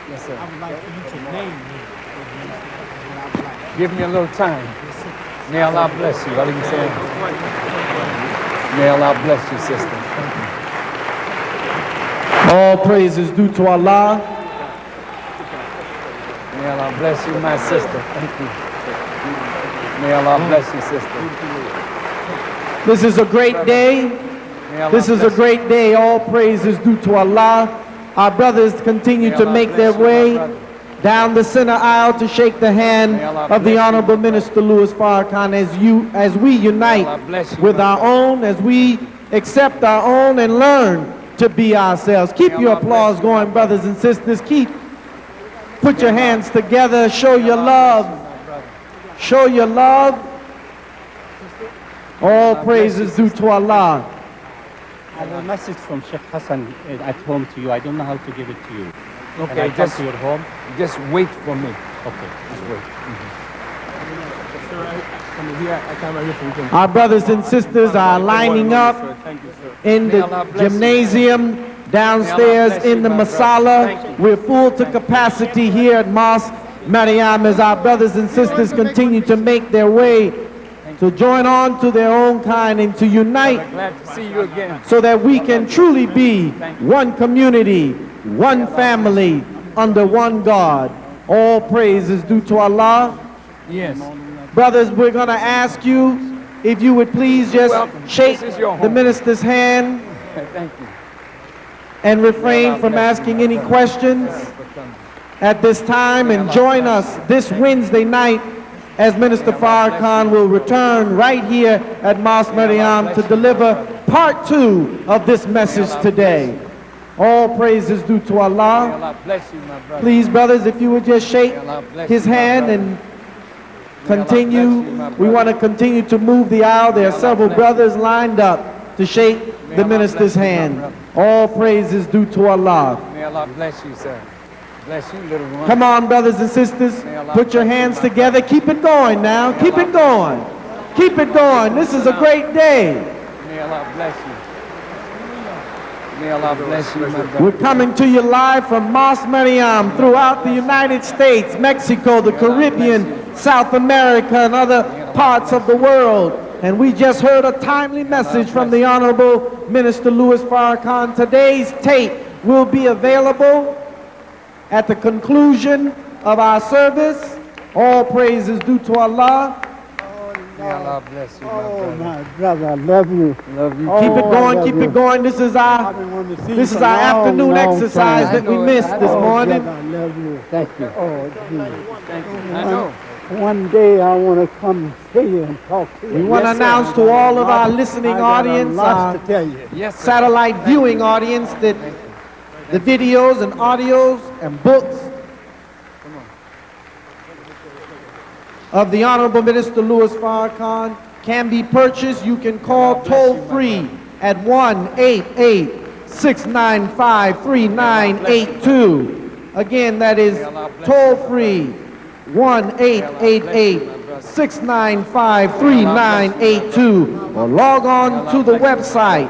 Yes, sir. I would like for you to name me. Give me a little time. May Allah bless you. What are you saying? May Allah bless you, sister. All praise is due to Allah. May Allah bless you, my sister. Thank you. May Allah bless you, sister. This is a great day. May Allah This is a bless great day. All praise is due to Allah. Our brothers continue to make their way down the center aisle to shake the hand of the Honorable Minister Louis Farrakhan as we unite with our own, as we accept our own and learn to be ourselves. Keep your applause going, brothers and sisters. Put your hands together. Show your love. Show your love. All praise is due to Allah. I have a message from Sheikh Hassan at home to you. I don't know how to give it to you. Okay, I come to your home. just wait for me. Okay. Just wait. Our brothers and sisters are lining up in the gymnasium, downstairs in the masala. We're full to capacity here at Mosque Maryam as our brothers and sisters continue to make their way to join on to their own kind and to unite Glad to see you again. so that we can truly be one community, one family, under one God. All praise is due to Allah. Yes. Brothers, we're going to ask you if you would please just Welcome. shake This is your home. the minister's hand Thank you. and refrain from asking any questions at this time, and join us this Wednesday night as Minister Farrakhan will return right here at Mosque Maryam to deliver part 2 of this message today. All praise is due to May Allah. Allah bless you, my brother. Please, brothers, if you would just shake his hand and continue. We want to continue to move the aisle. There are several brothers lined up to shake the minister's hand. All praise is due to Allah. May Allah bless you, sir. Bless you, little one. Come on, brothers and sisters, put your hands together. Keep it going now. Keep it going. Keep it going. This is a great day. May Allah bless you. May Allah bless you, my brother. We're coming to you live from Mosque Maryam throughout the United States, Mexico, the Caribbean, South America, and other parts of the world. And we just heard a timely message from the Honorable Minister Louis Farrakhan. Today's tape will be available at the conclusion of our service. All praise is due to Allah. May Allah bless you, my Oh, brother. my brother, I love you. Love you. Keep it I going, love keep you. it going. This is our afternoon exercise that we missed this morning. I love you. Thank you. Oh, Jesus. Thank you. I know. One day I want to come see you and talk to you. We want to announce to all of our listening I got a audience, lot our to tell you. Yes, sir. satellite viewing audience, that the videos and audios and books of the Honorable Minister Louis Farrakhan can be purchased. You can call toll-free at 1-888-695-3982. Again, that is toll-free, 1-888-695-3982. Or log on to the website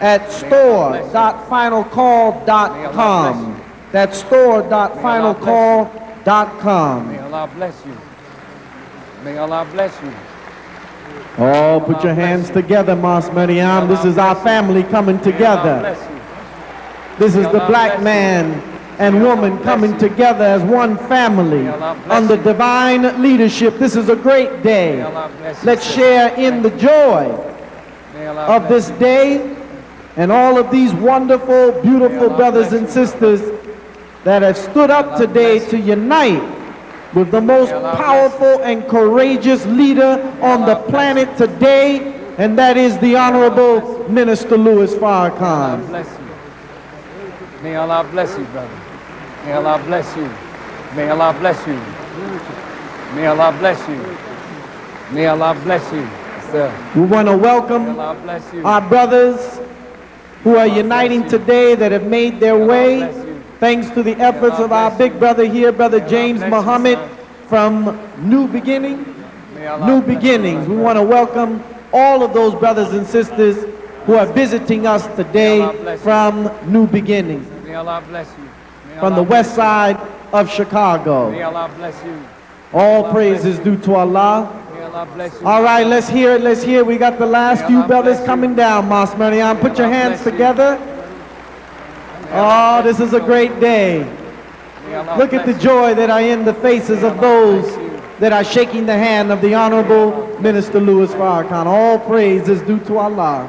at store.finalcall.com. That's store.finalcall.com. May Allah bless you. May Allah bless you. Oh, put your hands together, Mosque Maryam. This is our family coming May Allah together. bless you. This is the black man and woman coming together as one family under divine leadership. This is a great day. Let's share in the joy May Allah of this day and all of these wonderful, beautiful brothers and sisters that have stood up today to unite with the most powerful and courageous leader on the planet today, and that is the Honorable Minister Louis Farrakhan. bless you. May Allah bless you, brother. May Allah bless you. May Allah bless you. May Allah bless you. May Allah bless you, sir. We want to May welcome Allah bless you. our brothers who are uniting today, that have made their way thanks to the efforts of our big brother here, Brother James Muhammad from New Beginning. May Allah New bless Beginnings. We want to welcome all of those brothers and sisters who are visiting us today from New Beginnings, you. May Allah bless you. May from the Allah west side of May Chicago. Allah bless you. All praise is due to Allah. May Allah bless you. All right, let's hear it, let's hear it. We got the last few brothers coming down, Mosque Maryam. Put your hands together. Oh, this is a great day. May Allah Look at the bless you. joy that are in the faces of those that are shaking the hand of the Honorable Minister Louis Farrakhan. All praise is due to Allah.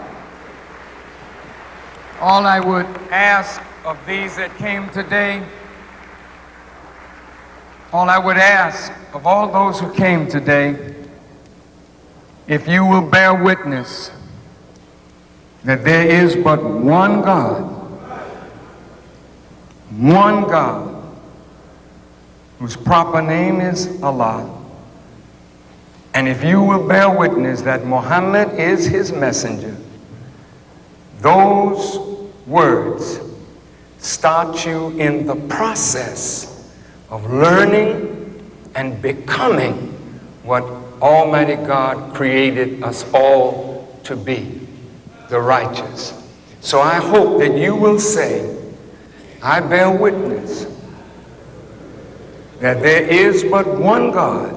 All I would ask of these that came today, all I would ask of all those who came today, if you will bear witness that there is but one God, whose proper name is Allah, and if you will bear witness that Muhammad is his messenger, those words start you in the process of learning and becoming what Almighty God created us all to be, the righteous. So I hope that you will say, I bear witness that there is but one God,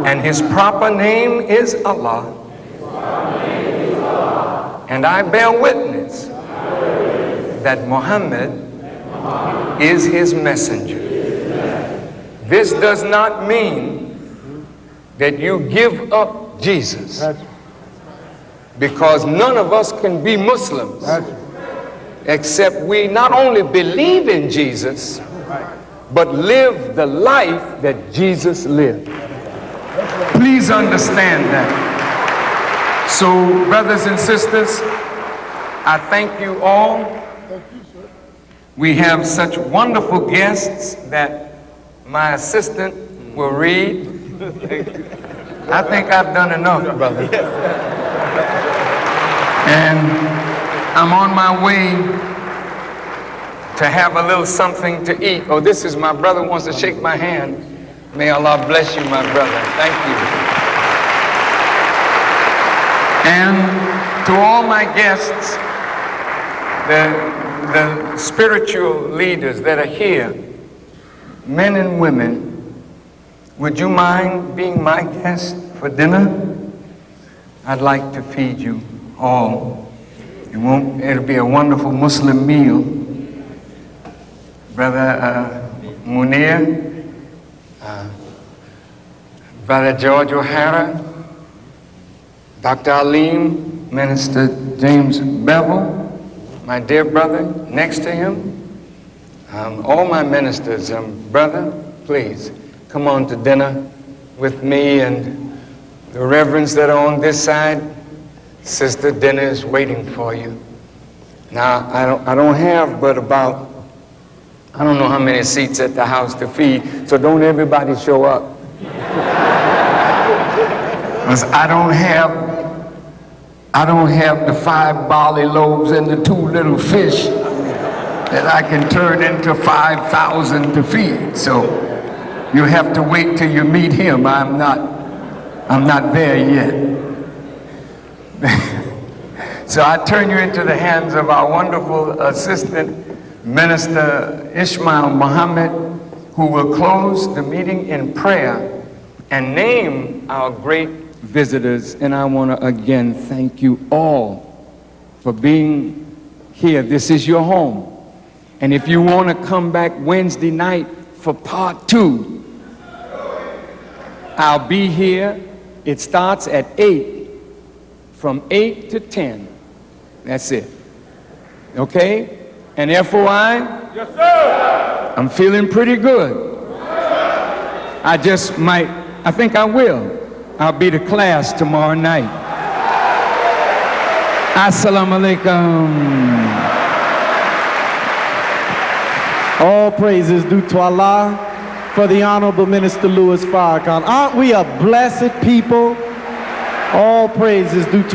and his proper name is Allah. And I bear witness that Muhammad is his messenger. This does not mean that you give up Jesus, because none of us can be Muslims except we not only believe in Jesus, but live the life that Jesus lived. Please understand that. So, brothers and sisters, I thank you all. We have such wonderful guests that my assistant will read. I think I've done enough, brother. And I'm on my way to have a little something to eat. Oh, this is my brother wants to shake my hand. May Allah bless you, my brother. Thank you. And to all my guests, the spiritual leaders that are here, men and women, would you mind being my guest for dinner? I'd like to feed you all. It'll be a wonderful Muslim meal. Brother Munir, Brother George O'Hara, Dr. Alim, Minister James Bevel, my dear brother next to him, all my ministers, brother, please come on to dinner with me and the reverends that are on this side. Sister, dinner is waiting for you. Now, I don't have but about, I don't know how many seats at the house to feed, so don't everybody show up. Because I don't have the 5 barley loaves and the 2 little fish that I can turn into 5,000 to feed. So you have to wait till you meet him. I'm not there yet. So I turn you into the hands of our wonderful assistant, Minister Ismail Muhammad, who will close the meeting in prayer and name our great visitors. And I want to again thank you all for being here. This is your home. And if you want to come back Wednesday night for part 2, I'll be here. It starts at 8, from 8 to 10. That's it. Okay? And FOI? Yes, sir. I'm feeling pretty good. I just might, I think I will. I'll be to class tomorrow night. Assalamu alaikum. All praises due to Allah for the Honorable Minister Louis Farrakhan. Aren't we a blessed people? All praises due to